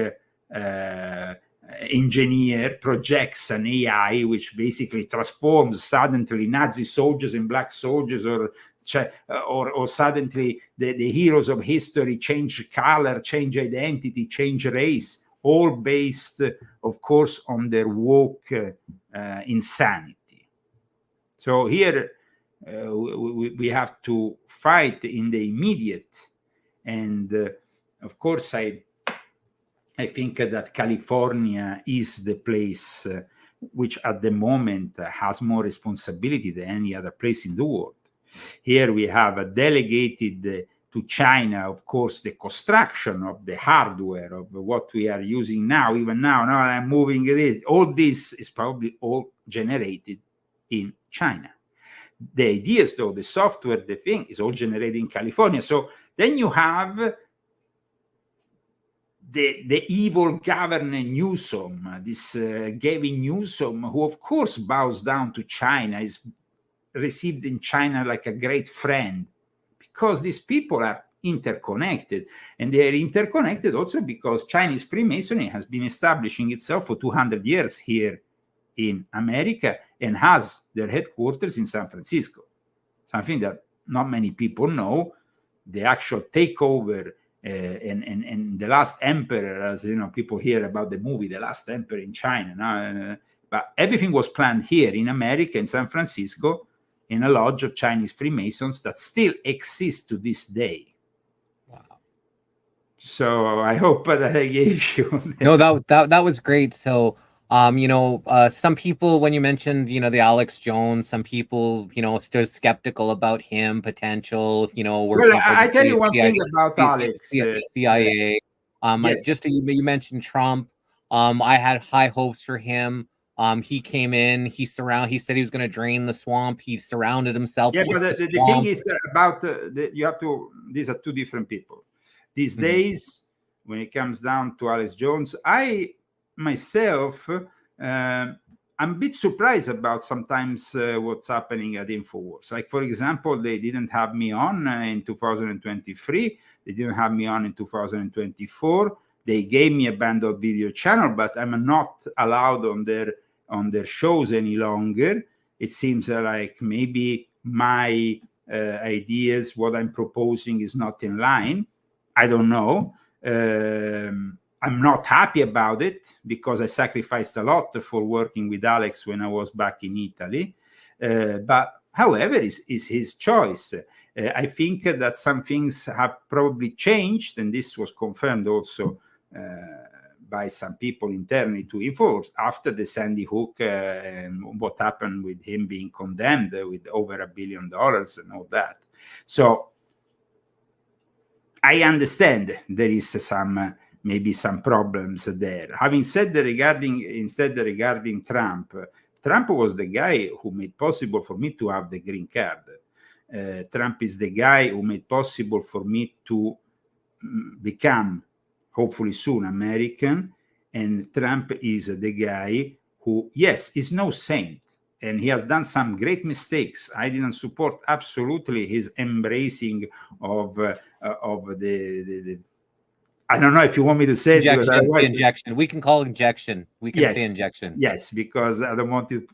engineer projects an AI which basically transforms suddenly Nazi soldiers in black soldiers, or suddenly the heroes of history change color, change identity, change race, all based, of course, on their woke insanity. So here we have to fight in the immediate. And of course, I think that California is the place which at the moment has more responsibility than any other place in the world. Here we have delegated to China, of course, the construction of the hardware of what we are using now. Even now I'm moving this. All this is probably all generated in China. The ideas, though, the software, the thing is all generated in California. So then you have the evil governor Newsom, this Gavin Newsom, who of course bows down to China, is received in China like a great friend, because these people are interconnected. And they are interconnected also because Chinese Freemasonry has been establishing itself for 200 years here in America and has their headquarters in San Francisco. Something that not many people know. The actual takeover and the last emperor, as you know, people hear about the movie The Last Emperor in China. But everything was planned here in America, in San Francisco, in a lodge of Chinese Freemasons that still exists to this day. Wow. So I hope that I gave you. No, that was great. So, some people, when you mentioned, the Alex Jones, some people, still skeptical about him, potential, Well, I tell you one thing about Alex. CIA. Yes. You mentioned Trump. I had high hopes for him. He came in, he said he was going to drain the swamp. He surrounded himself with but the thing is about these are two different people. These days, when it comes down to Alex Jones, I myself, I'm a bit surprised about sometimes what's happening at InfoWars. Like, for example, they didn't have me on in 2023. They didn't have me on in 2024. They gave me a banned video channel, but I'm not allowed on their shows any longer. It seems like maybe my ideas, what I'm proposing, is not in line. I don't know. I'm not happy about it because I sacrificed a lot for working with Alex when I was back in Italy. But however, it's his choice. I think that some things have probably changed, and this was confirmed also by some people internally to InfoWars after the Sandy Hook and what happened with him being condemned with over $1 billion and all that. So I understand there is maybe some problems there. Having said that, regarding Trump, Trump was the guy who made possible for me to have the green card. Trump is the guy who made possible for me to become, hopefully soon, American. And Trump is the guy who, yes, is no saint. And he has done some great mistakes. I didn't support absolutely his embracing of the I don't know if you want me to say it, because otherwise, injection. We can call it injection. We can say injection. Yes, because I don't want to.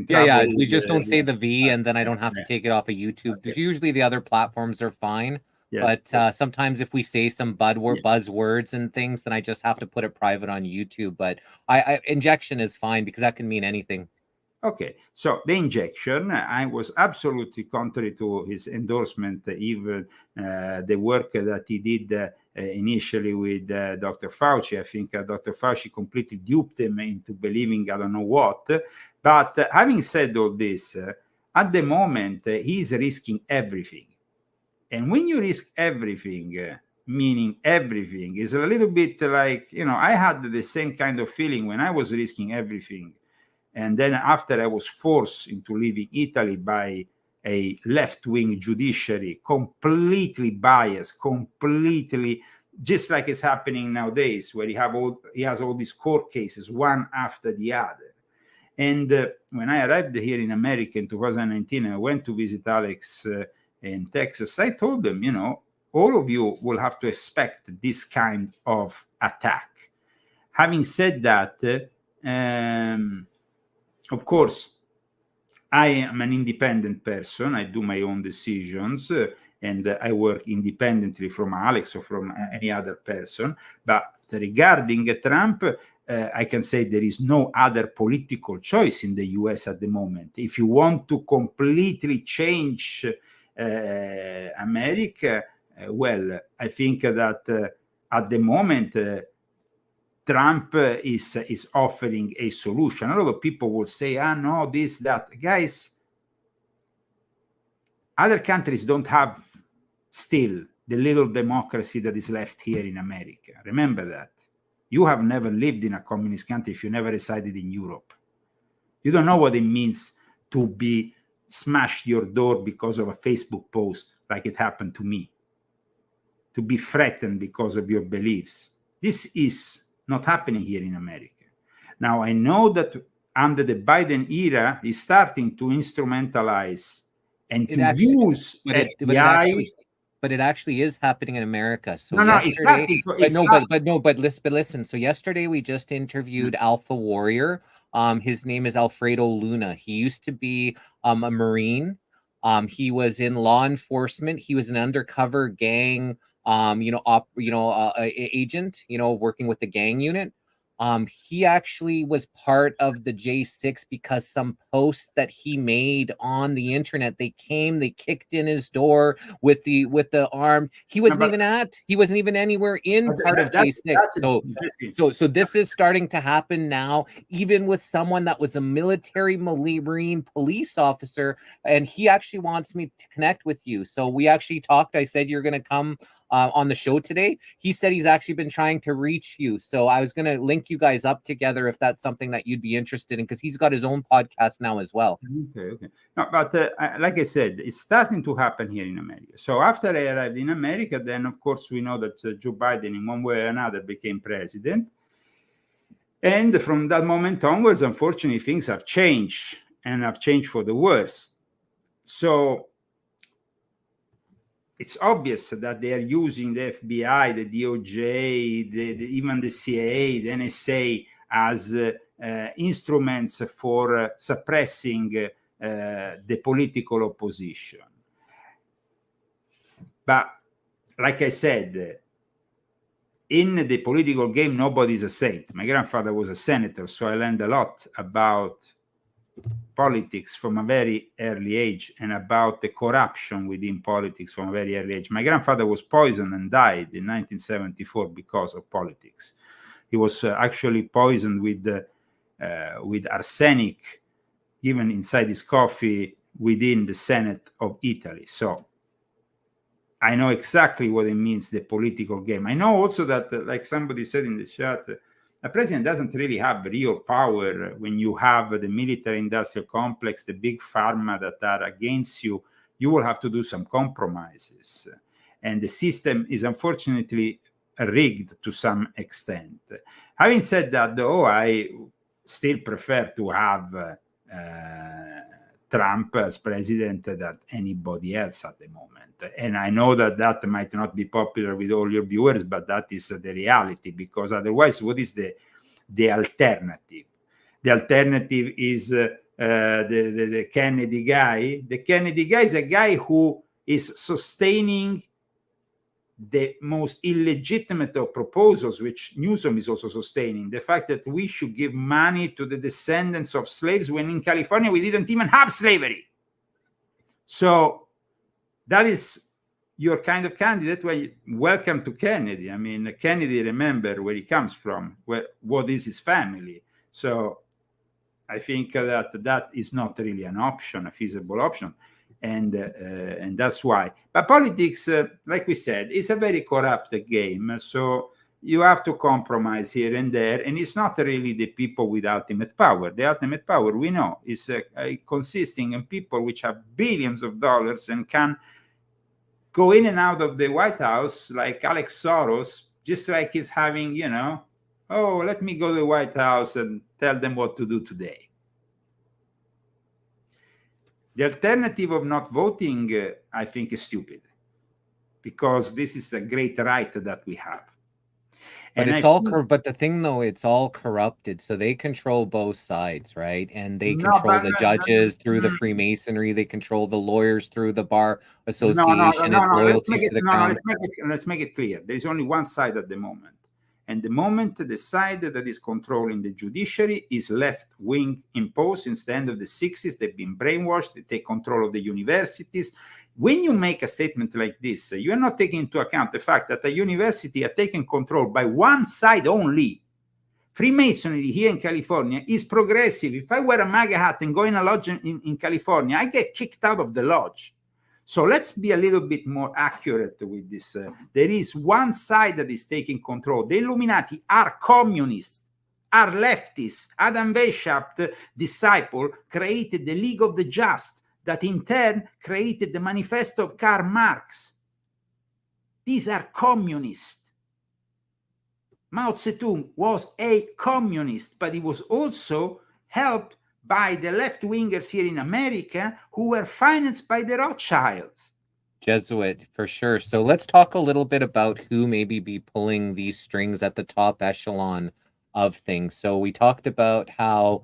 Yeah. We just don't say the V, and then I don't have to take it off of YouTube. Okay. Usually the other platforms are fine. Yes. But sometimes if we say some buzzwords and things, then I just have to put it private on YouTube. But injection is fine, because that can mean anything. Okay, so the injection, I was absolutely contrary to his endorsement, even the work that he did initially with Dr. Fauci. I think Dr. Fauci completely duped him into believing I don't know what. But having said all this, at the moment, he's risking everything. And when you risk everything, meaning everything, is a little bit like, I had the same kind of feeling when I was risking everything. And then after I was forced into leaving Italy by a left-wing judiciary, completely biased, completely, just like it's happening nowadays, where he has all these court cases, one after the other. And when I arrived here in America in 2019, I went to visit Alex in Texas. I told them, all of you will have to expect this kind of attack. Having said that, of course, I am an independent person. I do my own decisions, and I work independently from Alex or from any other person. But regarding Trump, I can say there is no other political choice in the US at the moment. If you want to completely change America, well, I think that at the moment, Trump is offering a solution. A lot of people will say, no, this, that. Guys, other countries don't have still the little democracy that is left here in America. Remember that. You have never lived in a communist country if you never resided in Europe. You don't know what it means to be smashed your door because of a Facebook post, like it happened to me. To be threatened because of your beliefs. This is not happening here in America. Now, I know that under the Biden era, is starting to instrumentalize and use FBI. But it actually is happening in America. So yesterday, but listen. So yesterday we just interviewed Alpha Warrior. His name is Alfredo Luna. He used to be a Marine. He was in law enforcement. He was an undercover gang agent, working with the gang unit. He actually was part of the J6 because some posts that he made on the internet, they kicked in his door with the arm. He wasn't even anywhere in part of J6. So this is starting to happen now, even with someone that was a military Marine police officer, and he actually wants me to connect with you. So we actually talked. I said you're going to come on the show today. He said he's actually been trying to reach you. So I was going to link you guys up together if that's something that you'd be interested in, because he's got his own podcast now as well. Okay. No, but like I said, it's starting to happen here in America. So after I arrived in America, then of course we know that Joe Biden in one way or another became president. And from that moment onwards, unfortunately, things have changed, and have changed for the worse. So it's obvious that they are using the FBI, the DOJ, even the CIA, the NSA as instruments for suppressing the political opposition. But like I said, in the political game, nobody is a saint. My grandfather was a senator, so I learned a lot about politics from a very early age, and about the corruption within politics from a very early age. My grandfather was poisoned and died in 1974 because of politics. He was actually poisoned with arsenic given inside his coffee within the Senate of Italy. So I know exactly what it means, the political game. I know also that, like somebody said in the chat, a president doesn't really have real power when you have the military-industrial complex, the big pharma that are against you. You will have to do some compromises. And the system is unfortunately rigged to some extent. Having said that, though, I still prefer to have Trump as president than anybody else at the moment. And I know that that might not be popular with all your viewers, but that is the reality, because otherwise, what is the alternative? The alternative is the Kennedy guy. The Kennedy guy is a guy who is sustaining the most illegitimate of proposals, which Newsom is also sustaining. The fact that we should give money to the descendants of slaves when in California we didn't even have slavery. So that is your kind of candidate. Well, welcome to Kennedy. I mean, Kennedy, remember where he comes from, what is his family. So I think that is not really an option, a feasible option. And that's why. But politics, like we said, is a very corrupt game. So you have to compromise here and there. And it's not really the people with ultimate power. The ultimate power, we know, is consisting in people which have billions of dollars and can go in and out of the White House like Alex Soros, just like he's having, oh, let me go to the White House and tell them what to do today. The alternative of not voting, I think, is stupid, because this is a great right that we have. But but the thing, though, it's all corrupted, so they control both sides, right? And they control the judges through the Freemasonry. They control the lawyers through the Bar Association. It's loyalty to the crown. Let's make it clear. There is only one side at the moment. And the moment the side that is controlling the judiciary is left-wing imposed. Since the end of the 60s, they've been brainwashed. They take control of the universities. When you make a statement like this, you are not taking into account the fact that a university are taken control by one side only. Freemasonry here in California is progressive. If I wear a MAGA hat and go in a lodge in California, I get kicked out of the lodge. So let's be a little bit more accurate with this. There is one side that is taking control. The Illuminati are communists, are leftists. Adam Weishaupt, disciple, created the League of the Just, that in turn created the Manifesto of Karl Marx. These are communists. Mao Zedong was a communist, but he was also helped by the left-wingers here in America who were financed by the Rothschilds. Jesuit, for sure. So let's talk a little bit about who maybe be pulling these strings at the top echelon of things. So we talked about how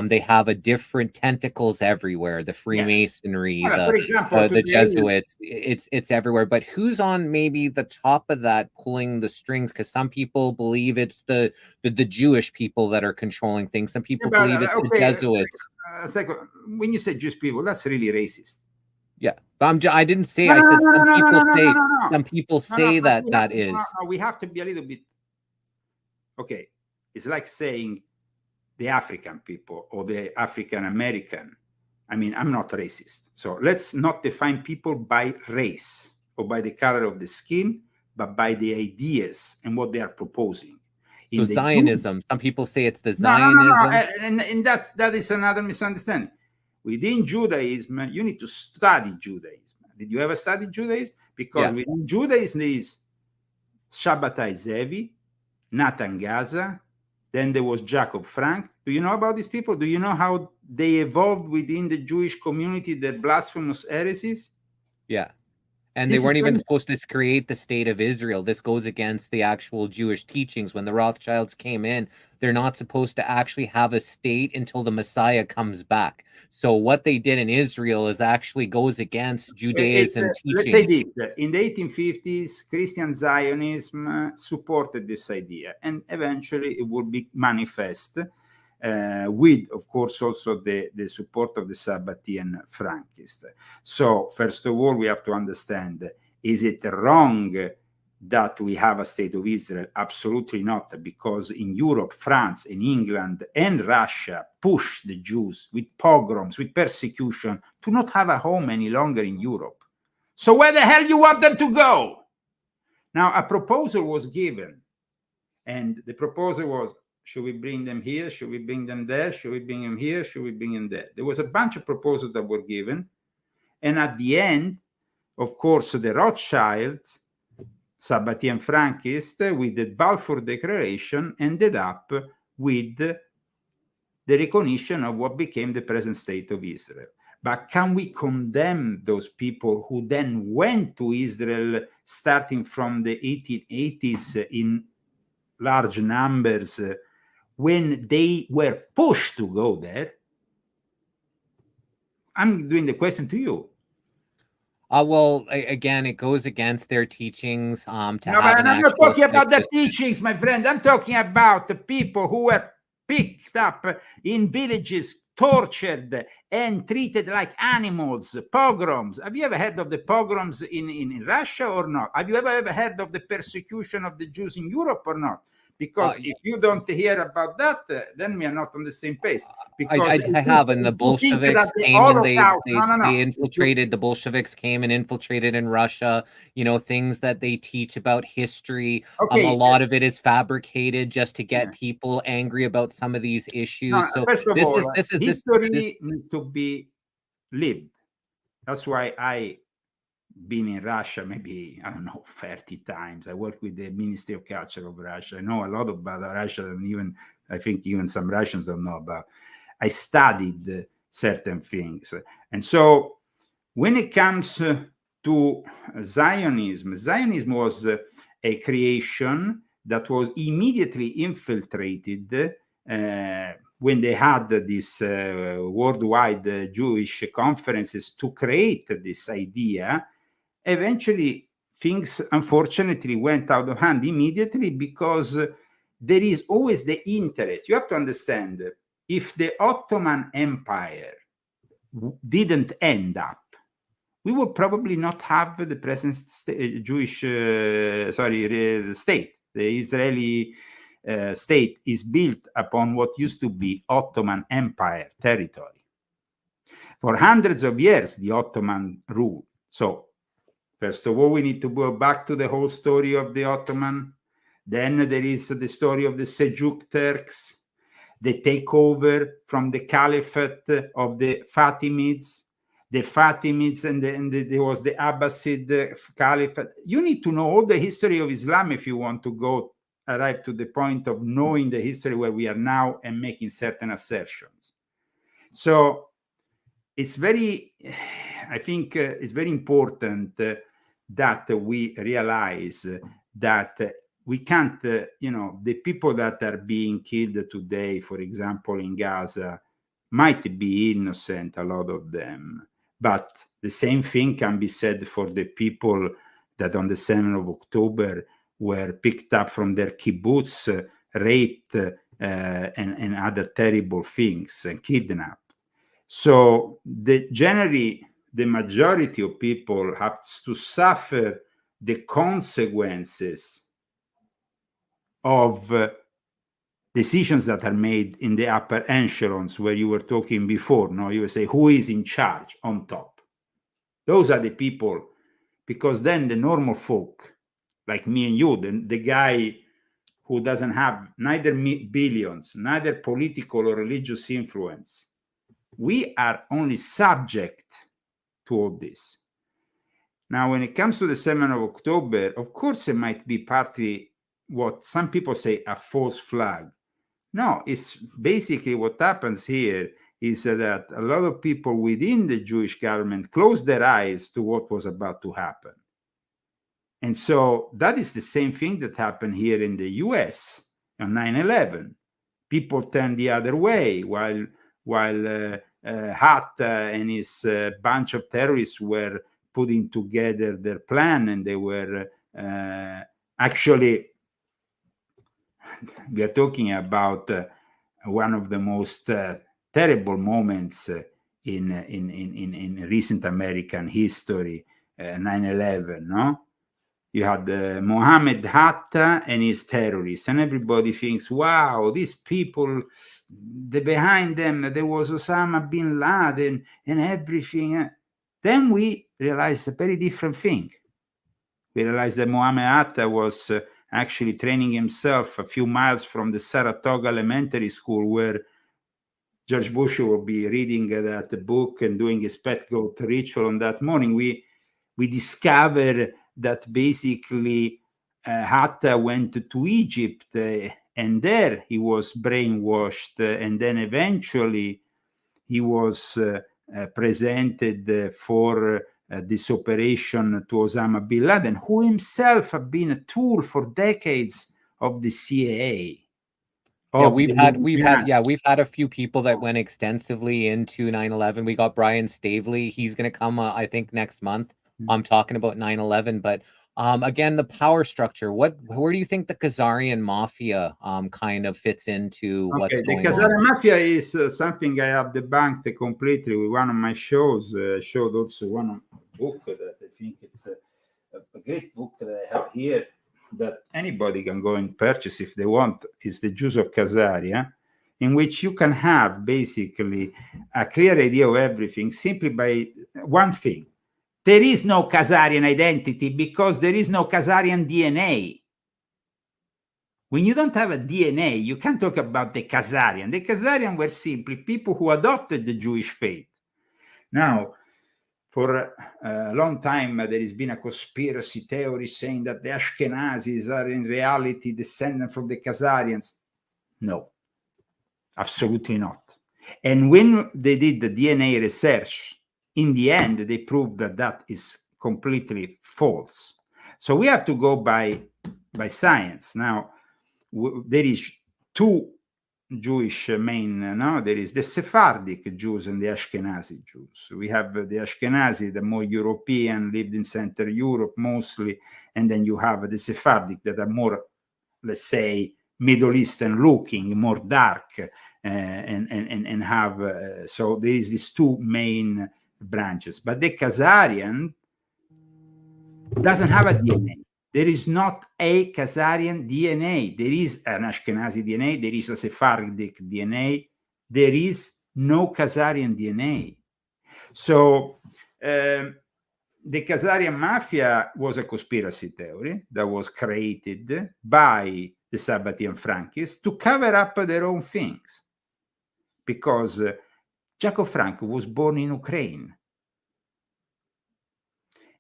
they have a different tentacles everywhere. The Freemasonry, for example, the Jesuits, it's everywhere. But who's on maybe the top of that pulling the strings? Because some people believe it's the Jewish people that are controlling things. Some people believe it's the Jesuits. Second, when you say Jewish people, that's really racist. Yeah, but I didn't say. I said some people say. Some people say that is. We have to be a little bit. Okay, it's like saying the African people or the African American. I mean, I'm not racist. So let's not define people by race or by the color of the skin, but by the ideas and what they are proposing. So Zionism, some people say it's the Zionism. And that is another misunderstanding. Within Judaism, you need to study Judaism. Did you ever study Judaism? Because within Judaism there is Shabbatai Zevi, Nathan Gaza, then there was Jacob Frank. Do you know about these people? Do you know how they evolved within the Jewish community, their blasphemous heresies? Yeah. And they weren't even supposed to create the state of Israel. This goes against the actual Jewish teachings. When the Rothschilds came in, they're not supposed to actually have a state until the Messiah comes back. So what they did in Israel is actually goes against Judaism teachings. Let's say this. In the 1850s, Christian Zionism supported this idea, and eventually it will be manifest with, of course, also the support of the Sabbatean Frankists. So, first of all, we have to understand, is it wrong that we have a state of Israel? Absolutely not, because in Europe, France, and England, and Russia push the Jews with pogroms, with persecution, to not have a home any longer in Europe. So where the hell you want them to go? Now, a proposal was given, and the proposal was, Should we bring them here? Should we bring them there? Should we bring them here? Should we bring them there? There was a bunch of proposals that were given. And at the end, of course, the Rothschild, Sabatier and Frankist, with the Balfour Declaration, ended up with the recognition of what became the present state of Israel. But can we condemn those people who then went to Israel starting from the 1880s in large numbers when they were pushed to go there? I'm doing the question to you. Well, again, it goes against their teachings. No, but I'm not talking about the teachings, my friend. I'm talking about the people who were picked up in villages, tortured and treated like animals, pogroms. Have you ever heard of the pogroms in Russia or not? Have you ever heard of the persecution of the Jews in Europe or not? Because if you don't hear about that, then we are not on the same page. Because I have, and the Bolsheviks came and they infiltrated. The Bolsheviks came and infiltrated in Russia. You know, things that they teach about history. Okay. A lot of it is fabricated just to get people angry about some of these issues. No, so first of all, history this needs to be lived. That's why I been in Russia maybe, I don't know, 30 times. I work with the Ministry of Culture of Russia. I know a lot about Russia, and even I think even some Russians don't know about. I studied certain things. And so when it comes to Zionism, Zionism was a creation that was immediately infiltrated when they had these worldwide Jewish conferences to create this idea. Eventually, things unfortunately went out of hand immediately because there is always the interest. You have to understand, if the Ottoman Empire didn't end up, we would probably not have the present Jewish state. The Israeli state is built upon what used to be Ottoman Empire territory. For hundreds of years, the Ottoman ruled. So, first of all, we need to go back to the whole story of the Ottoman. Then there is the story of the Seljuk Turks, the takeover from the Caliphate of the Fatimids, and there was the Abbasid Caliphate. You need to know all the history of Islam if you want to arrive to the point of knowing the history where we are now and making certain assertions. So it's I think it's very important that we realize that we can't, the people that are being killed today, for example, in Gaza, might be innocent, a lot of them. But the same thing can be said for the people that on the 7th of October were picked up from their kibbutz, raped, and other terrible things, and kidnapped. So generally, the majority of people have to suffer the consequences of decisions that are made in the upper echelons, where you were talking before. No, you would say, who is in charge on top? Those are the people, because then the normal folk, like me and you, the guy who doesn't have neither billions, neither political or religious influence, we are only subject to all this. Now, when it comes to the 7th of October, of course, it might be partly what some people say a false flag. No, it's basically what happens here is that a lot of people within the Jewish government closed their eyes to what was about to happen. And so that is the same thing that happened here in the US on 9/11. People turned the other way while Hatt and his bunch of terrorists were putting together their plan, and they were actually, we are talking about one of the most terrible moments in recent American history, 9/11, no? You had Mohammed Hatta and his terrorists, and everybody thinks, wow, these people, behind them, there was Osama bin Laden and everything. Then we realized a very different thing. We realized that Mohammed Hatta was actually training himself a few miles from the Saratoga Elementary School, where George Bush will be reading that book and doing his pet goat ritual on that morning. We discover that basically Hatta went to Egypt, and there he was brainwashed, and then eventually he was presented for this operation to Osama bin Laden, who himself had been a tool for decades of the CIA. Yeah, we've had a few people that went extensively into 9/11. We got Brian Stavely. He's going to come, I think, next month. Talking about 9/11. But again, the power structure. Where do you think the Khazarian mafia kind of fits into what's going on? The Khazarian mafia is something I have debunked completely with one of my shows. Showed also one book that I think it's a great book that I have here, that anybody can go and purchase if they want. Is The Jews of Khazaria, in which you can have basically a clear idea of everything simply by one thing. There is no Khazarian identity because there is no Khazarian DNA. When you don't have a DNA, you can't talk about the Khazarian. The Khazarian were simply people who adopted the Jewish faith. Now, for a long time, there has been a conspiracy theory saying that the Ashkenazis are in reality descendants from the Khazarians. No, absolutely not. And when they did the DNA research, in the end, they proved that that is completely false. So we have to go by science. Now, there is two Jewish main, there is the Sephardic Jews and the Ashkenazi Jews. We have the Ashkenazi, the more European, lived in Central Europe mostly, and then you have the Sephardic that are more, let's say, Middle Eastern looking, more dark, and have, so there is these two main branches. But the Khazarian doesn't have a DNA. There is not a Khazarian DNA. There is an Ashkenazi DNA. There is a Sephardic DNA. There is no Khazarian DNA. So the Khazarian mafia was a conspiracy theory that was created by the Sabbatean Frankists to cover up their own things. Because Jacob Frank was born in Ukraine.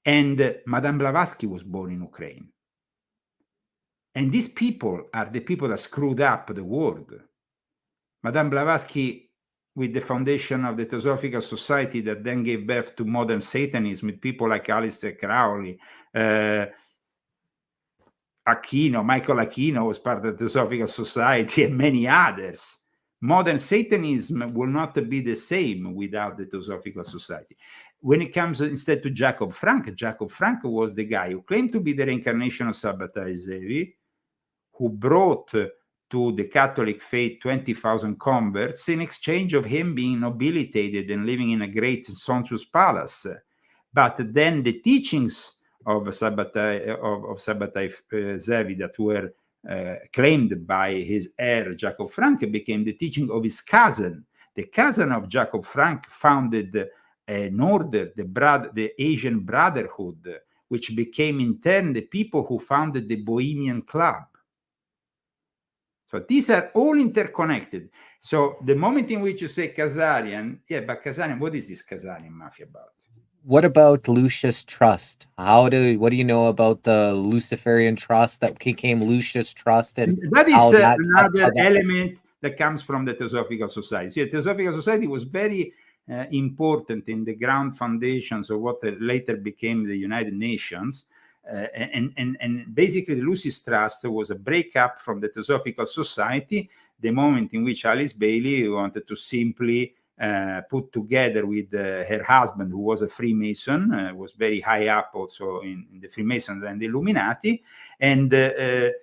And Madame Blavatsky was born in Ukraine. And these people are the people that screwed up the world. Madame Blavatsky, with the foundation of the Theosophical Society that then gave birth to modern Satanism, with people like Aleister Crowley, Michael Aquino was part of the Theosophical Society, and many others. Modern Satanism will not be the same without the Theosophical Society. When it comes instead to Jacob Frank was the guy who claimed to be the reincarnation of Sabbatai Zevi, who brought to the Catholic faith 20,000 converts in exchange of him being nobilitated and living in a great sumptuous palace. But then the teachings of Sabbatai Zevi that were claimed by his heir Jacob Frank became the teaching of his cousin. The cousin of Jacob Frank founded an order, the Asian Brotherhood, which became in turn the people who founded the Bohemian Club. So these are all interconnected. So the moment in which you say Khazarian, but Khazarian, what is this Khazarian mafia about? What about Lucius Trust? What do you know about the Luciferian Trust that became Lucius Trust? And that is another element that comes from the Theosophical Society. So the Theosophical Society was very important in the ground foundations of what later became the United Nations. And basically, the Lucis Trust was a breakup from the Theosophical Society, the moment in which Alice Bailey wanted to simply put together with her husband, who was a Freemason, was very high up also in the Freemasons and the Illuminati, and the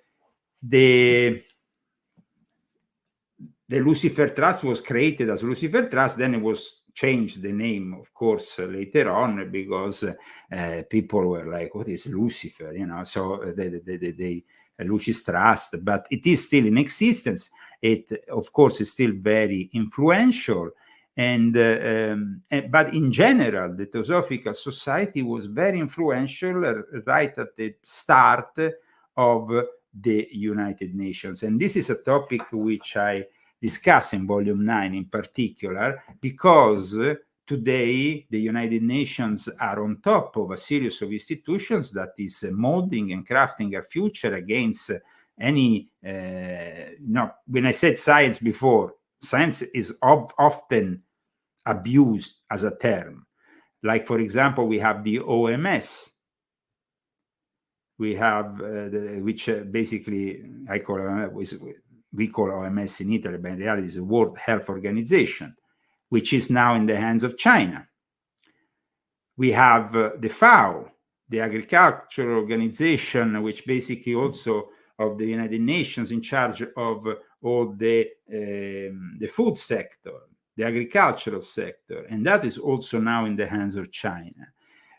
Lucifer Trust was created as Lucifer Trust. Then it was changed the name, of course, later on, because people were like, what is Lucifer? So the Lucis Trust, but it is still in existence. It, of course, is still very influential. And but in general, the Theosophical Society was very influential right at the start of the United Nations. And this is a topic which I discuss in Volume 9 in particular, because today the United Nations are on top of a series of institutions that is molding and crafting our future against any, when I said science before, science is often abused as a term. Like, for example, we have the OMS. We have, which basically we call OMS in Italy, but in reality is the World Health Organization, which is now in the hands of China. We have the FAO, the Agricultural Organization, which basically also of the United Nations, in charge of all the food sector, the agricultural sector, and that is also now in the hands of China.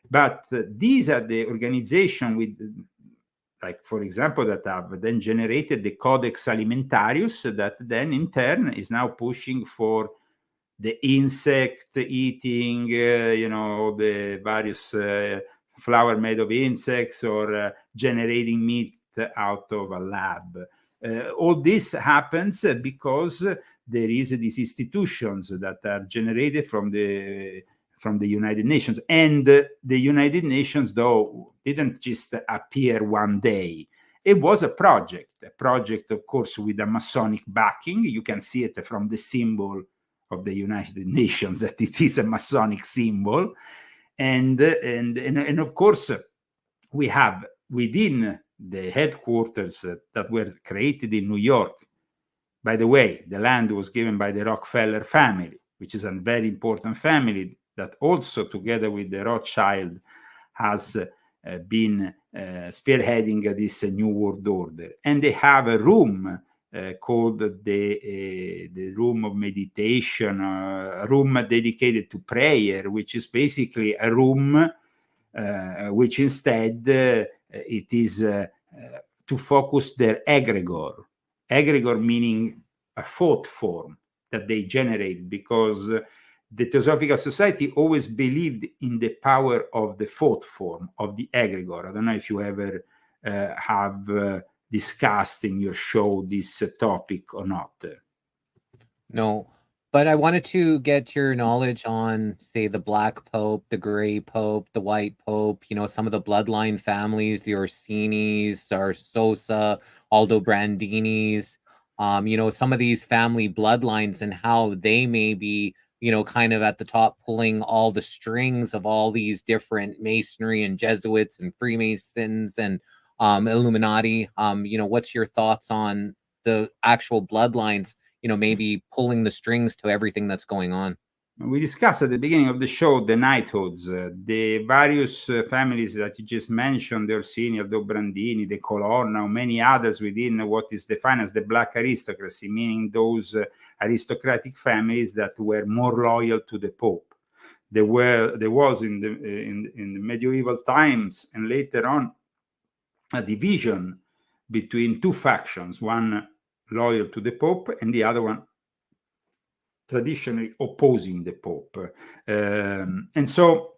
But these are the organizations with, like, for example, that have then generated the Codex Alimentarius, that then in turn is now pushing for the insect eating, the various flour made of insects, or generating meat out of a lab. All this happens because there is these institutions that are generated from the United Nations. And the United Nations, though, didn't just appear one day. It was a project, of course, with a Masonic backing. You can see it from the symbol of the United Nations, that it is a Masonic symbol. And of course, we have within the headquarters that were created in New York. By the way, the land was given by the Rockefeller family, which is a very important family that also, together with the Rothschild, has been spearheading this new world order. And they have a room called the room of meditation, a room dedicated to prayer, which is basically a room which instead it is to focus their egregor. Egregor meaning a thought form that they generate, because the Theosophical Society always believed in the power of the thought form, of the egregor. I don't know if you ever have discussed in your show this topic or not. No, but I wanted to get your knowledge on, say, the Black Pope, the Gray Pope, the White Pope, some of the bloodline families, the Orsinis, Sosa, Aldobrandinis, some of these family bloodlines, and how they may be, kind of at the top, pulling all the strings of all these different Masonry and Jesuits and Freemasons and Illuminati. What's your thoughts on the actual bloodlines, maybe pulling the strings to everything that's going on? We discussed at the beginning of the show the knighthoods, the various families that you just mentioned, the Orsini, the Obrandini, the Colonna, many others within what is defined as the black aristocracy, meaning those aristocratic families that were more loyal to the Pope. There was in the medieval times and later on a division between two factions, one loyal to the Pope and the other one traditionally opposing the Pope. And so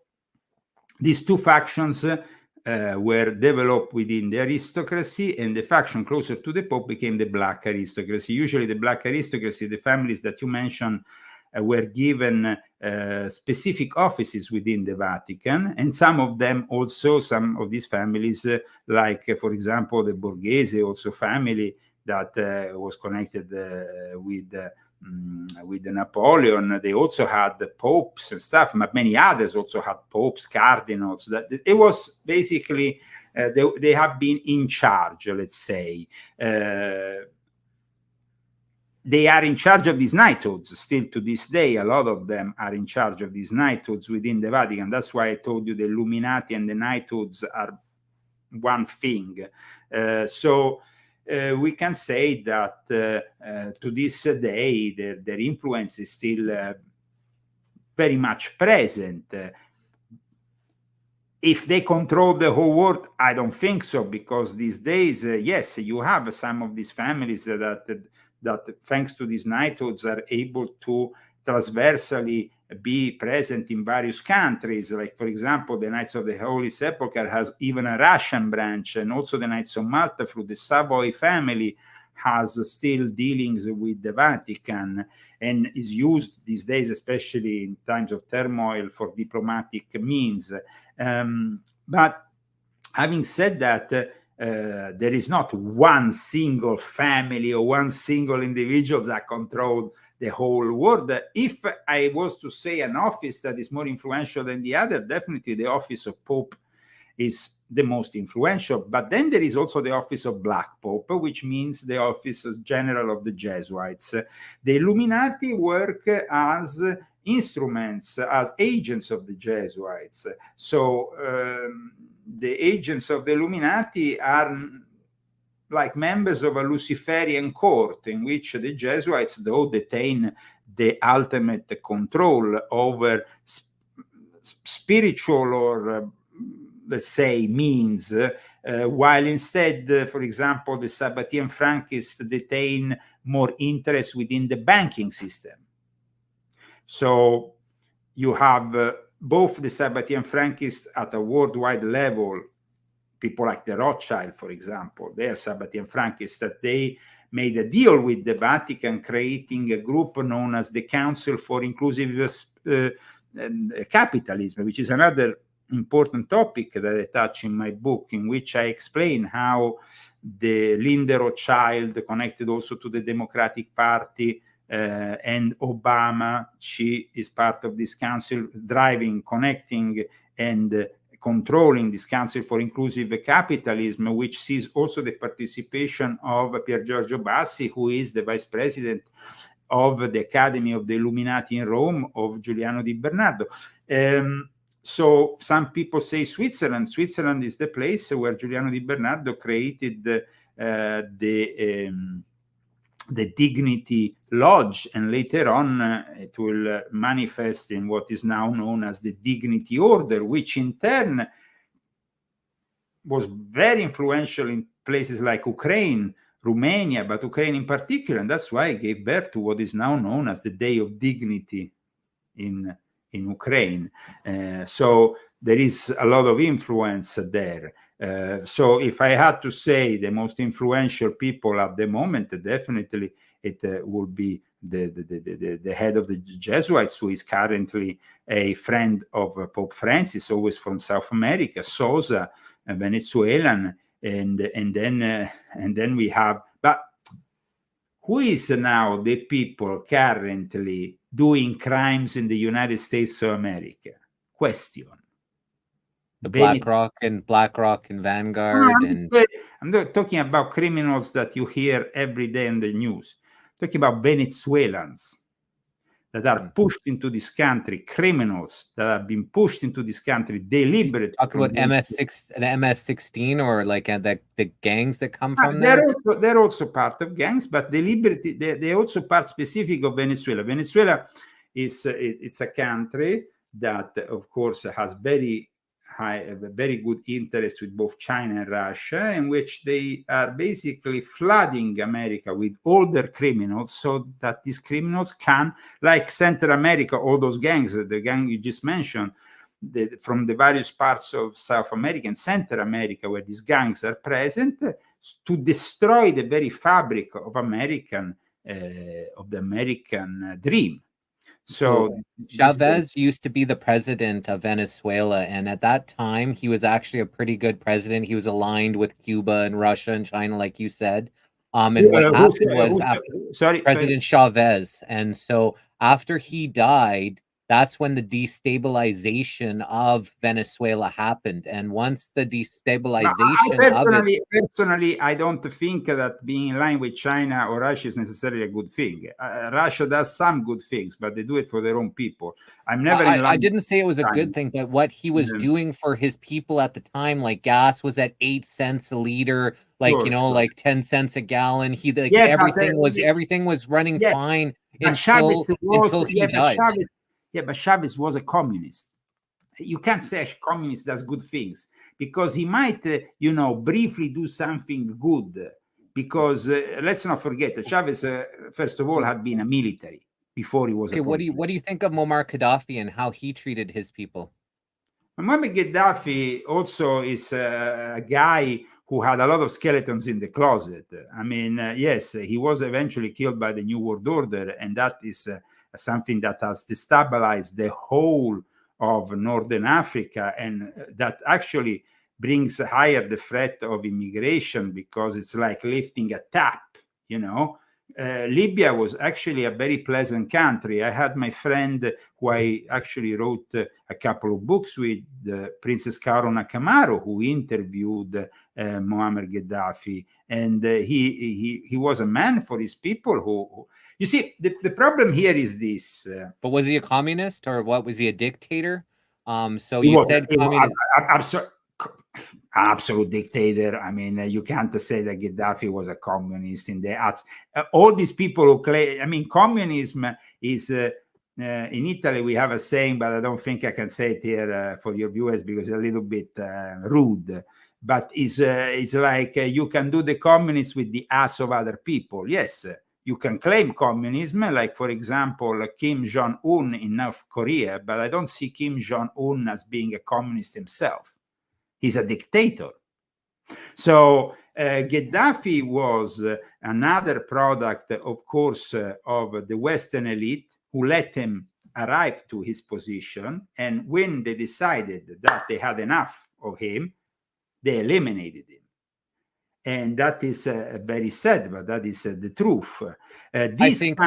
these two factions were developed within the aristocracy, and the faction closer to the Pope became the black aristocracy. Usually the black aristocracy, the families that you mentioned, were given specific offices within the Vatican, and some of these families, like, for example, the Borghese also family that was connected with Napoleon, they also had the popes and stuff, but many others also had popes, cardinals. That it was basically they have been in charge, let's say. They are in charge of these knighthoods still to this day. A lot of them are in charge of these knighthoods within the Vatican. That's why I told you the Illuminati and the knighthoods are one thing. So we can say that to this day, their influence is still very much present. If they control the whole world, I don't think so, because these days, yes, you have some of these families that thanks to these knighthoods, are able to transversally be present in various countries. Like, for example, the Knights of the Holy Sepulchre has even a Russian branch, and also the Knights of Malta through the Savoy family has still dealings with the Vatican, and is used these days, especially in times of turmoil, for diplomatic means. But having said that, there is not one single family or one single individual that control the whole world. If I was to say an office that is more influential than the other, definitely the office of Pope is the most influential. But then there is also the office of Black Pope, which means the office of General of the Jesuits. The Illuminati work as instruments, as agents of the Jesuits. So the agents of the Illuminati are like members of a Luciferian court, in which the Jesuits, though, detain the ultimate control over spiritual or let's say means, while instead, for example, the Sabbatean Frankists detain more interest within the banking system. So you have both the Sabbatean Frankists at a worldwide level, people like the Rothschild, for example, they are Sabbatean Frankists, that they made a deal with the Vatican, creating a group known as the Council for Inclusive Capitalism, which is another important topic that I touch in my book, in which I explain how the Linda Rothschild, connected also to the Democratic Party, and Obama, she is part of this council, driving, connecting, and controlling this Council for Inclusive Capitalism, which sees also the participation of Pier Giorgio Bassi, who is the vice president of the Academy of the Illuminati in Rome, of Giuliano Di Bernardo. So some people say Switzerland. Switzerland is the place where Giuliano Di Bernardo created the Dignity Lodge, and later on it will manifest in what is now known as the Dignity Order, which in turn was very influential in places like Ukraine, Romania, but Ukraine in particular, and that's why it gave birth to what is now known as the Day of Dignity in Ukraine. So there is a lot of influence there. So if I had to say the most influential people at the moment, definitely it would be the head of the Jesuits, who is currently a friend of Pope Francis, always from South America, Sosa, a Venezuelan, and then we have. But who is now the people currently doing crimes in the United States of America? Question. The BlackRock and Vanguard. I'm not talking about criminals that you hear every day in the news. I'm talking about Venezuelans that are pushed into this country, criminals that have been pushed into this country deliberately. Talk about MS-16 or like the gangs that come from there? They're also part of gangs, but deliberately they're also part specific of Venezuela. Venezuela it's a country that, of course, has very good interest with both China and Russia, in which they are basically flooding America with all their criminals, so that these criminals can, like Central America, all those gangs, the gang you just mentioned, from the various parts of South America and Central America, where these gangs are present, to destroy the very fabric of the American dream. So Chavez used to be the president of Venezuela, and at that time he was actually a pretty good president. He was aligned with Cuba and Russia and China, like you said. And what happened was President Chavez, and so after he died, that's when the destabilization of Venezuela happened. And once the destabilization personally, I don't think that being in line with China or Russia is necessarily a good thing. Russia does some good things, but they do it for their own people. I didn't say it was a good thing, but what he was doing for his people at the time, like gas was at 8 cents a liter, like like 10 cents a gallon. Everything was running fine until he died. But Chavez was a communist. You can't say a communist does good things, because he might, briefly do something good. Because let's not forget that Chavez, first of all, had been a military. before he was Okay, what do you think of Muammar Gaddafi and how he treated his people? Muammar Gaddafi also is a guy who had a lot of skeletons in the closet. I mean, yes, he was eventually killed by the New World Order, and that is something that has destabilized the whole of Northern Africa, and that actually brings higher the threat of immigration, because it's like lifting a tap, you know. Libya was actually a very pleasant country. I had my friend who I actually wrote a couple of books with, Princess Karona Camaro, who interviewed Muammar Gaddafi, and he was a man for his people. Who you see, the problem here is this. But was he a communist, or what? Was he a dictator? So He you was, said communist. Absolute dictator. I mean, you can't say that Gaddafi was a communist in the arts. All these people who claim, I mean, communism is, in Italy, we have a saying, but I don't think I can say it here for your viewers because it's a little bit rude. But it's like you can do the communist with the ass of other people. Yes, you can claim communism, like, for example, Kim Jong-un in North Korea, but I don't see Kim Jong-un as being a communist himself. He's a dictator. So Gaddafi was another product, of course, of the Western elite who let him arrive to his position. And when they decided that they had enough of him, they eliminated him. And that is very sad, but that is the truth. I think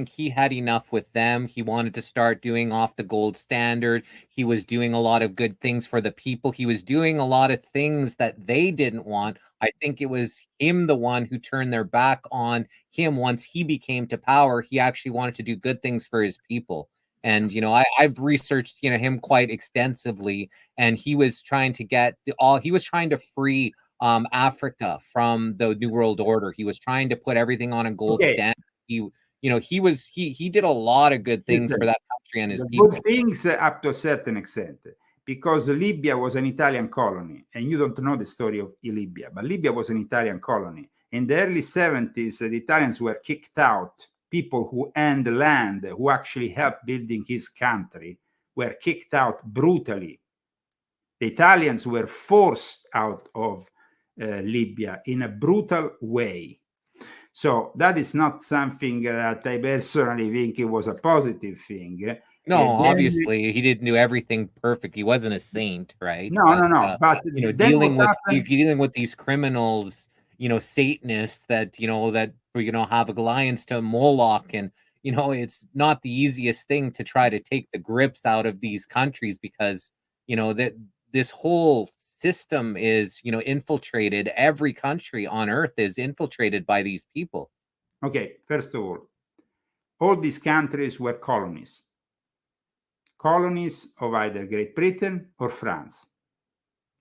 he had enough with them. He wanted to start doing off the gold standard. He was doing a lot of good things for the people. He was doing a lot of things that they didn't want. I think it was him, the one who turned their back on him once he became to power. He actually wanted to do good things for his people. And, you know, I've researched, you know, him quite extensively, and he was trying to get he was trying to free Africa from the New World Order. He was trying to put everything on a gold standard. He did a lot of good things for that country and his people. Good things up to a certain extent, because Libya was an Italian colony, and you don't know the story of Libya, but Libya was an Italian colony. In the early 70s, the Italians were kicked out. People who owned land, who actually helped building his country, were kicked out brutally. The Italians were forced out of Libya in a brutal way. So that is not something that I personally think it was a positive thing. No, obviously he didn't do everything perfect. He wasn't a saint, right? No. But you know, dealing with these criminals, you know, Satanists that have alliance to Moloch, and you know, it's not the easiest thing to try to take the grips out of these countries, because you know that this whole system is, you know, infiltrated. Every country on earth is infiltrated by these people. Okay, first of all these countries were colonies of either Great Britain or France.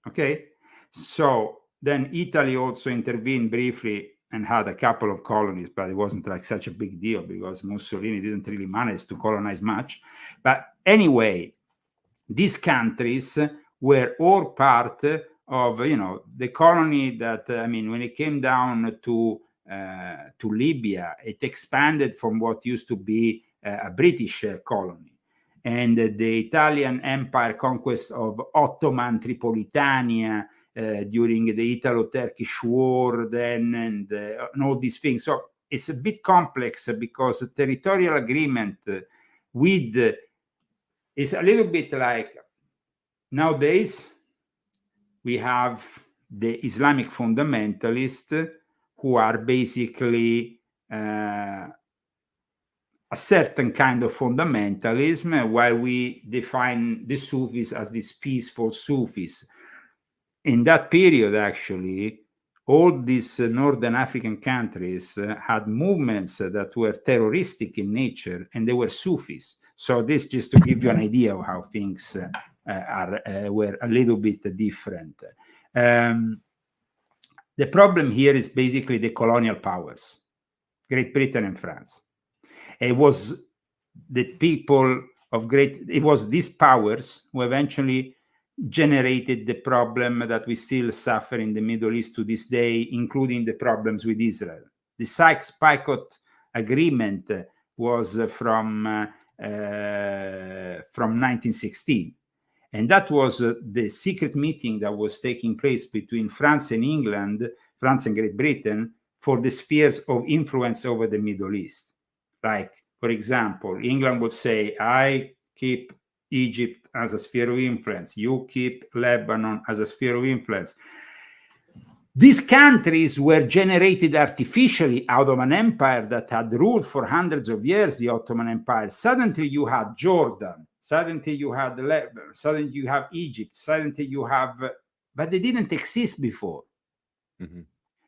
Okay, so then Italy also intervened briefly and had a couple of colonies, but it wasn't like such a big deal because Mussolini didn't really manage to colonize much. But anyway, these countries were all part of, you know, the colony that, I mean, when it came down to Libya, it expanded from what used to be a British colony. And the Italian Empire conquest of Ottoman Tripolitania during the Italo-Turkish War then, and all these things. So it's a bit complex because the territorial agreement with is a little bit like nowadays we have the Islamic fundamentalists who are basically a certain kind of fundamentalism, while we define the Sufis as these peaceful Sufis. In that period, actually, all these Northern African countries had movements that were terroristic in nature, and they were Sufis. So this just to give you an idea of how things were a little bit different. The problem here is basically the colonial powers, Great Britain and France. It was the people of it was these powers who eventually generated the problem that we still suffer in the Middle East to this day, including the problems with Israel. The Sykes-Picot agreement was from 1916. And that was the secret meeting that was taking place between France and England, France and Great Britain, for the spheres of influence over the Middle East. Like, for example, England would say, I keep Egypt as a sphere of influence. You keep Lebanon as a sphere of influence. These countries were generated artificially out of an empire that had ruled for hundreds of years, the Ottoman Empire. Suddenly you had Jordan, suddenly you had Lebanon, suddenly you have Egypt, suddenly you have, but they didn't exist before. Mm-hmm.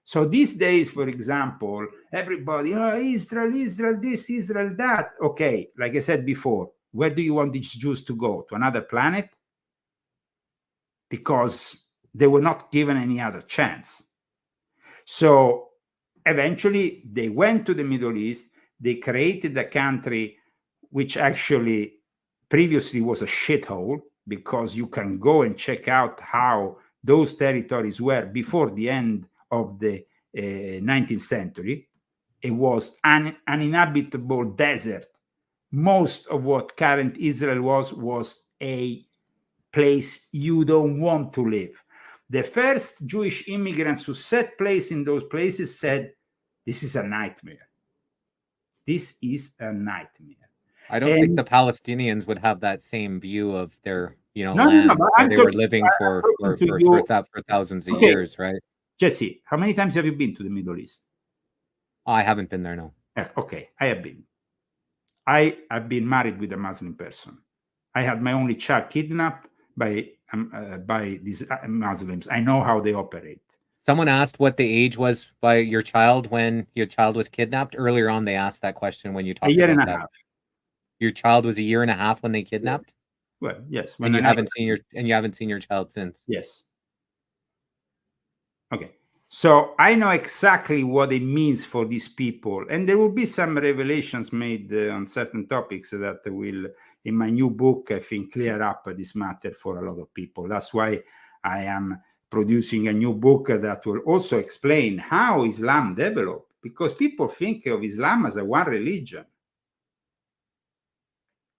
So these days, for example, everybody, Israel, Israel, this, Israel, that. Okay, like I said before, where do you want these Jews to go? To another planet? Because they were not given any other chance. So eventually they went to the Middle East. They created a country which actually previously was a shithole, because you can go and check out how those territories were before the end of the 19th century. It was an uninhabitable desert. Most of what current Israel was a place you don't want to live. The first Jewish immigrants who set place in those places said, this is a nightmare. This is a nightmare. I don't think the Palestinians would have that same view of their, No, land but where they were living for thousands of years, right? Jesse, how many times have you been to the Middle East? I haven't been there, no. Okay, I have been. I have been married with a Muslim person. I had my only child kidnapped by these Muslims. I know how they operate. Someone asked what the age was by your child when your child was kidnapped. Earlier on, they asked that question when you talked about that. A year and a half. Your child was a year and a half when they kidnapped? Well, yes. And you haven't seen your child since? Yes. Okay. So I know exactly what it means for these people. And there will be some revelations made on certain topics that will, in my new book, I think, clear up this matter for a lot of people. That's why I am producing a new book that will also explain how Islam developed, because people think of Islam as a one religion.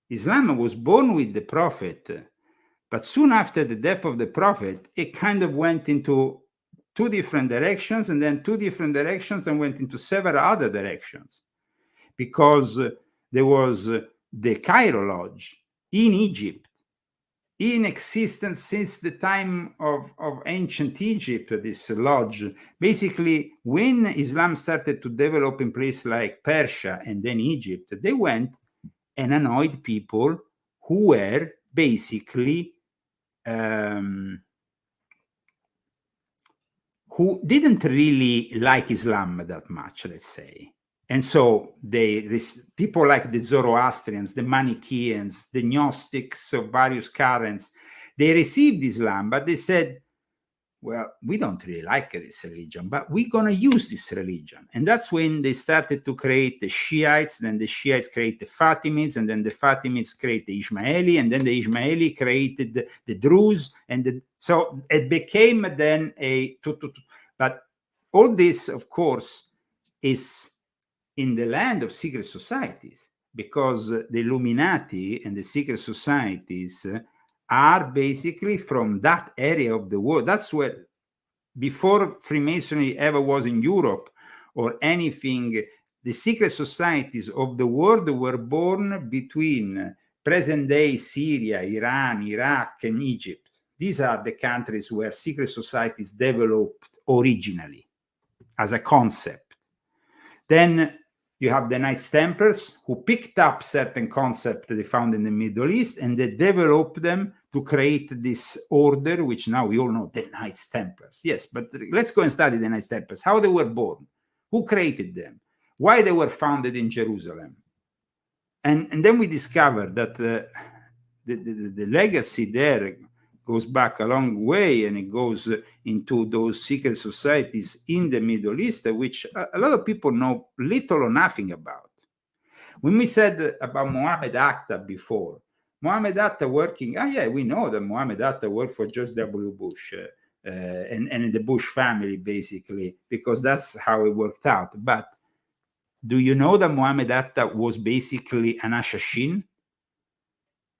Islam was born with the Prophet, but soon after the death of the Prophet, it kind of went into two different directions, and then two different directions, and went into several other directions, because there was the Cairo Lodge in Egypt, in existence since the time of ancient Egypt. This lodge, basically, when Islam started to develop in places like Persia and then Egypt, they went and annoyed people who were basically who didn't really like Islam that much, let's say. And so people like the Zoroastrians, the Manichaeans, the Gnostics of various currents, they received Islam, but they said, well, we don't really like this religion, but we're going to use this religion. And that's when they started to create the Shiites. Then the Shiites create the Fatimids, and then the Fatimids create the Ismaili, and then the Ismaili created the Druze. So it became then but all this, of course, is in the land of secret societies, because the Illuminati and the secret societies are basically from that area of the world. That's where, before Freemasonry ever was in Europe or anything, the secret societies of the world were born between present-day Syria, Iran, Iraq, and Egypt. These are the countries where secret societies developed originally as a concept. Then you have the Knights Templars, who picked up certain concepts they found in the Middle East, and they developed them to create this order, which now we all know, the Knights Templars. Yes, but let's go and study the Knights Templars, how they were born, who created them, why they were founded in Jerusalem. And then we discovered that the legacy there goes back a long way, and it goes into those secret societies in the Middle East, which a lot of people know little or nothing about. When we said about Mohammed Atta before, Mohammed Atta working, we know that Mohammed Atta worked for George W. Bush and the Bush family, basically, because that's how it worked out. But Do you know that Muhammad Atta was basically an assassin?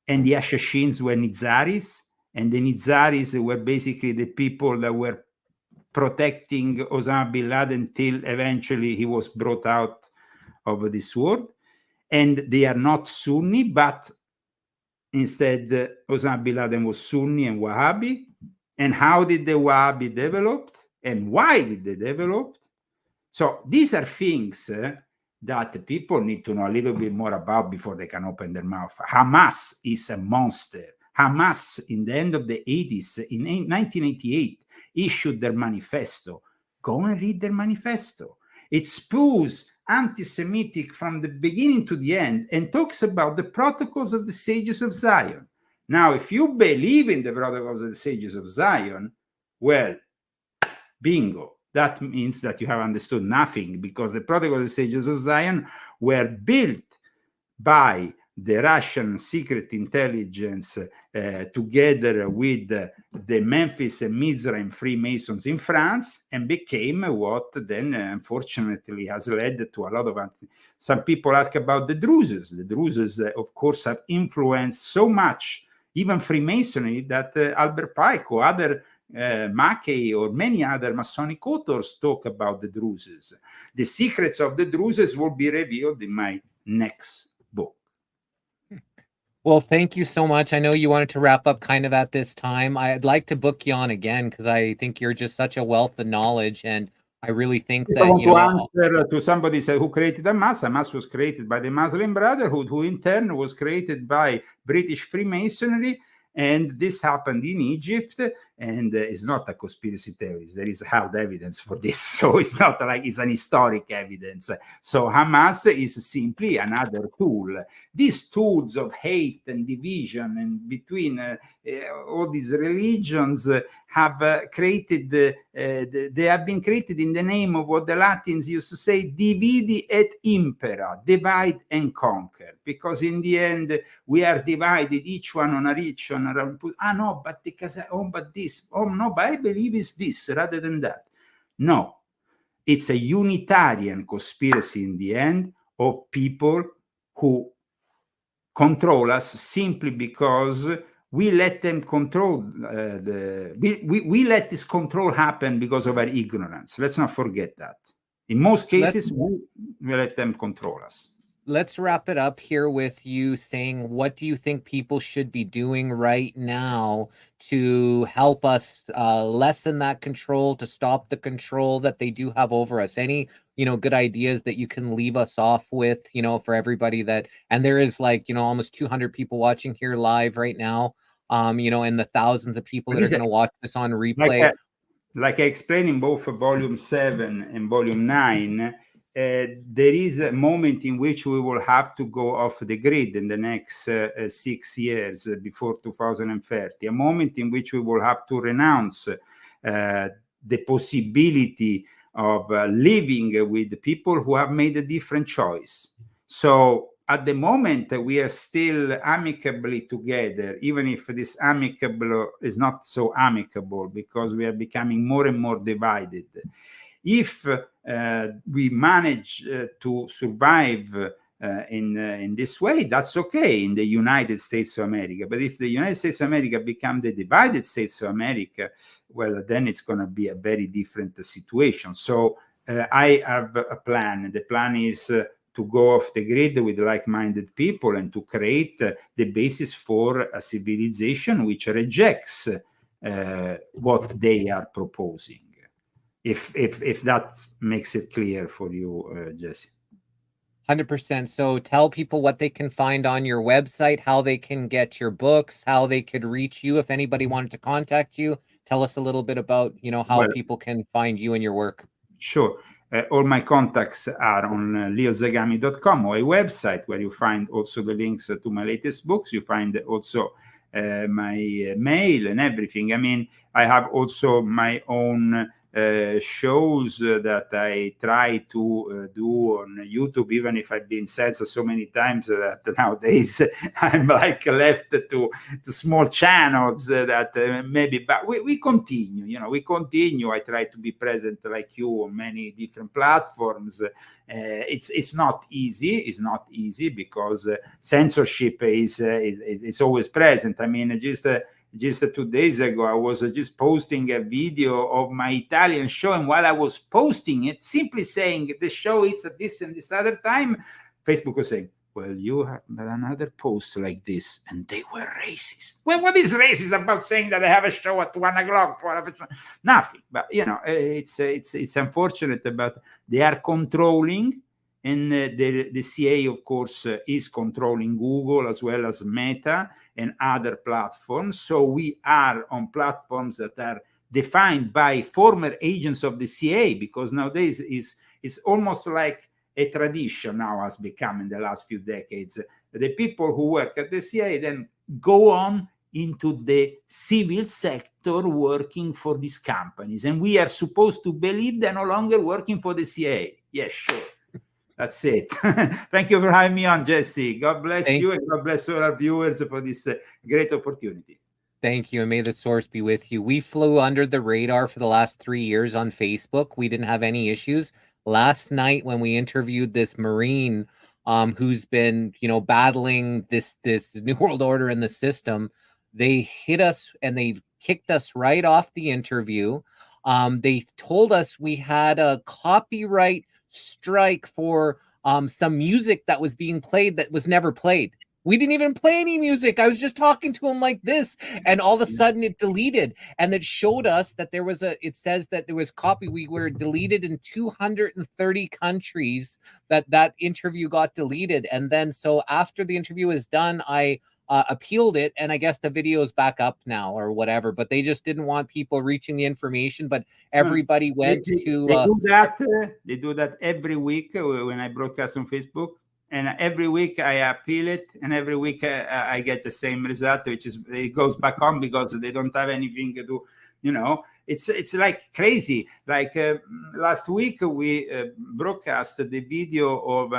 And the assassins were Nizaris, and the Nizaris were basically the people that were protecting Osama bin Laden till eventually he was brought out of this world. And they are not Sunni, but instead Osama bin Laden was Sunni and Wahhabi. And how did the Wahhabi develop? And why did they develop? So these are things that people need to know a little bit more about before they can open their mouth. Hamas is a monster. Hamas, in the end of the 80s, in 1988, issued their manifesto. Go and read their manifesto. It spews anti-Semitic from the beginning to the end and talks about the protocols of the sages of Zion. Now, if you believe in the protocols of the sages of Zion, well, bingo. That means that you have understood nothing, because the protocols of the sages of Zion were built by the Russian secret intelligence together with the Memphis and Mizraim Freemasons in France, and became what then unfortunately has led to a lot of some people ask about the Druzes. The Druzes, of course, have influenced so much, even Freemasonry, that Albert Pike or other Mackey or many other Masonic authors talk about the Druzes. The secrets of the Druzes will be revealed in my next book. Well, thank you so much. I know you wanted to wrap up kind of at this time. I'd like to book you on again, because I think you're just such a wealth of knowledge, and I really think that, I want to answer to somebody said who created Hamas. Hamas was created by the Muslim Brotherhood, who in turn was created by British Freemasonry. And this happened in Egypt, and it's not a conspiracy theory. There is hard evidence for this. So it's not like it's an historic evidence. So Hamas is simply another tool. These tools of hate and division and between all these religions have created, they have been created in the name of what the Latins used to say, dividi et impera, divide and conquer. Because in the end, we are divided, each one on a region. No, but because but this, no, but I believe it's this rather than that. No, it's a Unitarian conspiracy in the end of people who control us simply because we let them control we let this control happen because of our ignorance. Let's not forget that. In most cases, we let them control us. Let's wrap it up here with you saying, what do you think people should be doing right now to help us lessen that control, to stop the control that they do have over us? Any, good ideas that you can leave us off with, for everybody that, and there is almost 200 people watching here live right now, and the thousands of people that are going to watch this on replay. Like I explained in both Volume 7 and Volume 9, there is a moment in which we will have to go off the grid in the next 6 years before 2030, a moment in which we will have to renounce the possibility of living with people who have made a different choice. So at the moment, we are still amicably together, even if this amicable is not so amicable, because we are becoming more and more divided. If we manage to survive in this way, that's okay in the United States of America. But if the United States of America become the divided States of America, well, then it's going to be a very different situation. So I have a plan. The plan is to go off the grid with like-minded people and to create the basis for a civilization which rejects what they are proposing. If that makes it clear for you, Jesse. 100%. So tell people what they can find on your website, how they can get your books, how they could reach you if anybody wanted to contact you. Tell us a little bit about, how people can find you and your work. Sure. All my contacts are on lyonzagami.com, or a website where you find also the links to my latest books. You find also my mail and everything. I mean, I have also my own shows that I try to do on YouTube, even if I've been censored so many times that nowadays I'm like left to small channels that maybe, but we continue, we continue. I try to be present like you on many different platforms. It's not easy. It's not easy because censorship is always present. I mean, just 2 days ago, I was just posting a video of my Italian show, and while I was posting it, simply saying the show it's at this and this other time, Facebook was saying, well, you have another post like this, and they were racist. Well, what is racist about saying that I have a show at 1 o'clock? Nothing. But it's unfortunate, but they are controlling. And the CA, of course, is controlling Google as well as Meta and other platforms. So we are on platforms that are defined by former agents of the CA, because nowadays it's almost like a tradition now has become in the last few decades. The people who work at the CA then go on into the civil sector working for these companies. And we are supposed to believe they're no longer working for the CA. Yes, sure. That's it. Thank you for having me on, Jesse. God bless you, and God bless all our viewers for this great opportunity. Thank you, and may the source be with you. We flew under the radar for the last 3 years on Facebook. We didn't have any issues. Last night, when we interviewed this Marine who's been, battling this New World Order in the system, they hit us and they kicked us right off the interview. They told us we had a copyright strike for some music that was being played that was never played. We didn't even play any music. I was just talking to him like this, and all of a sudden it deleted, and it showed us that it says that there was copy. We were deleted in 230 countries, that interview got deleted. And then so after the interview was done, I appealed it, and I guess the video is back up now or whatever, but they just didn't want people reaching the information. But everybody went to they do that every week when I broadcast on Facebook, and every week I appeal it, and every week I get the same result, which is it goes back on because they don't have anything to do. It's like crazy. Like last week we broadcast the video of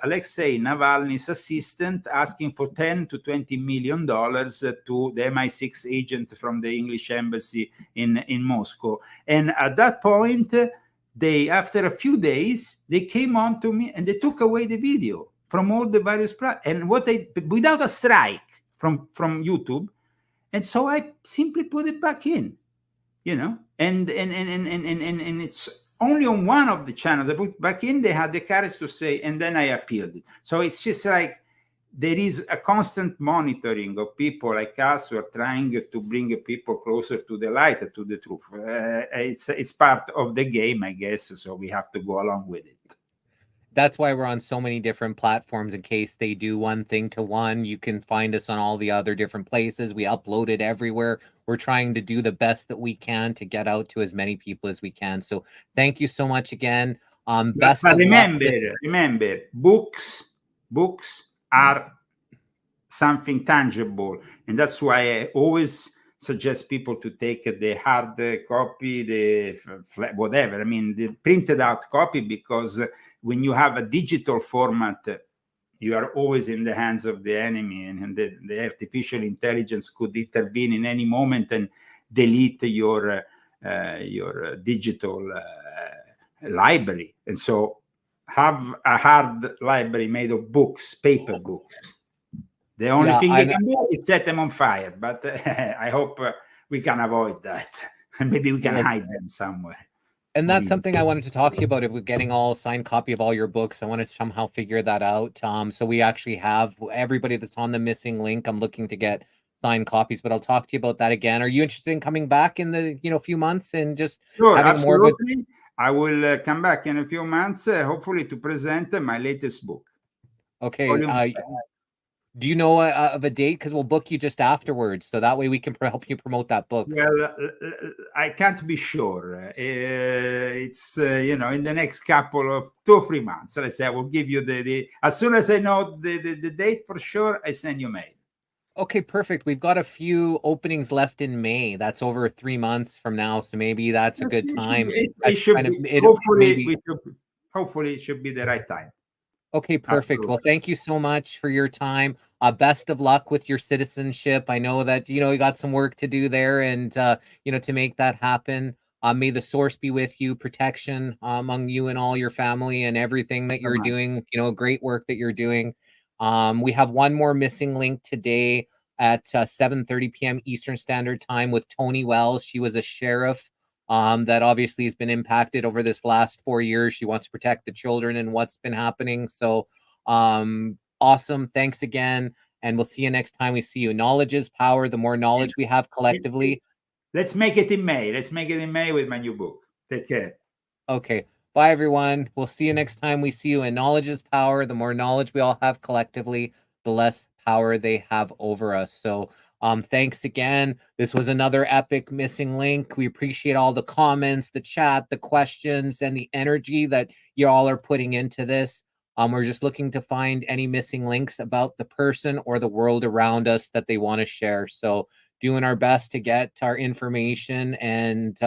Alexei Navalny's assistant asking for $10 to $20 million to the MI6 agent from the English embassy in Moscow. And at that point, after a few days, they came on to me and they took away the video from all the various and without a strike from YouTube. And so I simply put it back in. And it's only on one of the channels I put back in, they had the courage to say, and then I appealed it. So it's just like there is a constant monitoring of people like us who are trying to bring people closer to the light, to the truth. It's part of the game, I guess, so we have to go along with it. That's why we're on so many different platforms. In case they do one thing to one, you can find us on all the other different places. We upload it everywhere. We're trying to do the best that we can to get out to as many people as we can. So thank you so much again. But remember, books are something tangible, and that's why I always suggest people to take the hard copy, the whatever. I mean, the printed out copy, because when you have a digital format, you are always in the hands of the enemy, and the artificial intelligence could intervene in any moment and delete your digital library. And so have a hard library made of books, paper books. The only thing they can do is set them on fire, but I hope we can avoid that. And maybe we can hide them somewhere. And that's something I wanted to talk to you about, with getting all signed copy of all your books. I wanted to somehow figure that out. So we actually have everybody that's on the missing link. I'm looking to get signed copies, but I'll talk to you about that again. Are you interested in coming back in the few months and just having absolutely. more of a... I will come back in a few months, hopefully to present my latest book. Okay. Do you know of a date? Because we'll book you just afterwards, so that way we can help you promote that book. Well, I can't be sure. It's in the next couple of 2 or 3 months. Let's say I will give you the as soon as I know the date for sure. I send you mail. Okay, perfect. We've got a few openings left in May. That's over 3 months from now, so maybe that's a good time. It should Kind of be. it Hopefully, maybe. hopefully, it should be the right time. Okay, perfect. Well, Absolutely. thank you so much for your time. Best of luck with your citizenship. I know that you got some work to do there, and to make that happen. May the source be with you, protection among you and all your family, and everything that you're doing. Great work that you're doing. We have one more missing link today at 7:30 p.m. Eastern Standard Time with Tony Wells. She was a sheriff that obviously has been impacted over this last 4 years. She wants to protect the children and what's been happening. So awesome. Thanks again. And we'll see you next time we see you. Knowledge is power. The more knowledge we have collectively. Let's make it in May. Let's make it in May with my new book. Take care. Okay. Bye, everyone. We'll see you next time we see you. And knowledge is power. The more knowledge we all have collectively, the less power they have over us. So thanks again. This was another epic missing link. We appreciate all the comments, the chat, the questions, and the energy that you all are putting into this. We're just looking to find any missing links about the person or the world around us that they want to share. So doing our best to get our information and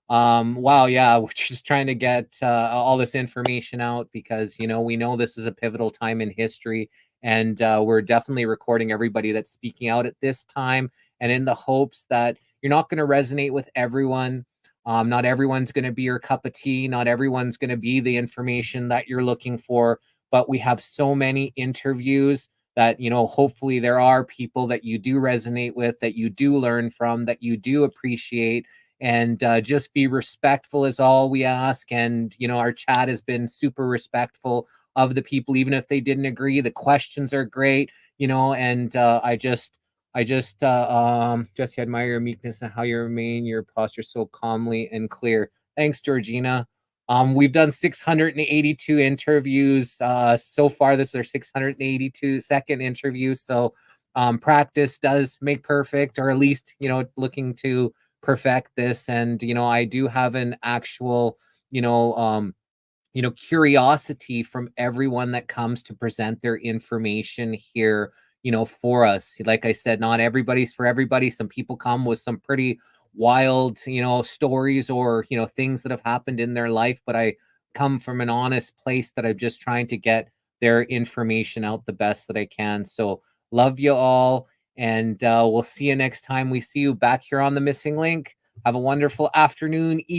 wow, yeah, we're just trying to get all this information out because we know this is a pivotal time in history, and we're definitely recording everybody that's speaking out at this time, and in the hopes that you're not going to resonate with everyone. Not everyone's going to be your cup of tea. Not everyone's going to be the information that you're looking for. But we have so many interviews that hopefully there are people that you do resonate with, that you do learn from, that you do appreciate. And just be respectful is all we ask. And our chat has been super respectful of the people, even if they didn't agree. The questions are great, and I just Jesse, admire your meekness and how you remain your posture so calmly and clear. Thanks, Georgina. We've done 682 interviews so far. This is our 682nd interview. So practice does make perfect, or at least looking to perfect this. And I do have an actual curiosity from everyone that comes to present their information here for us. Like I said, not everybody's for everybody. Some people come with some pretty wild stories or things that have happened in their life, but I come from an honest place that I'm just trying to get their information out the best that I can. So love you all. And we'll see you next time we see you back here on The Missing Link. Have a wonderful afternoon, evening.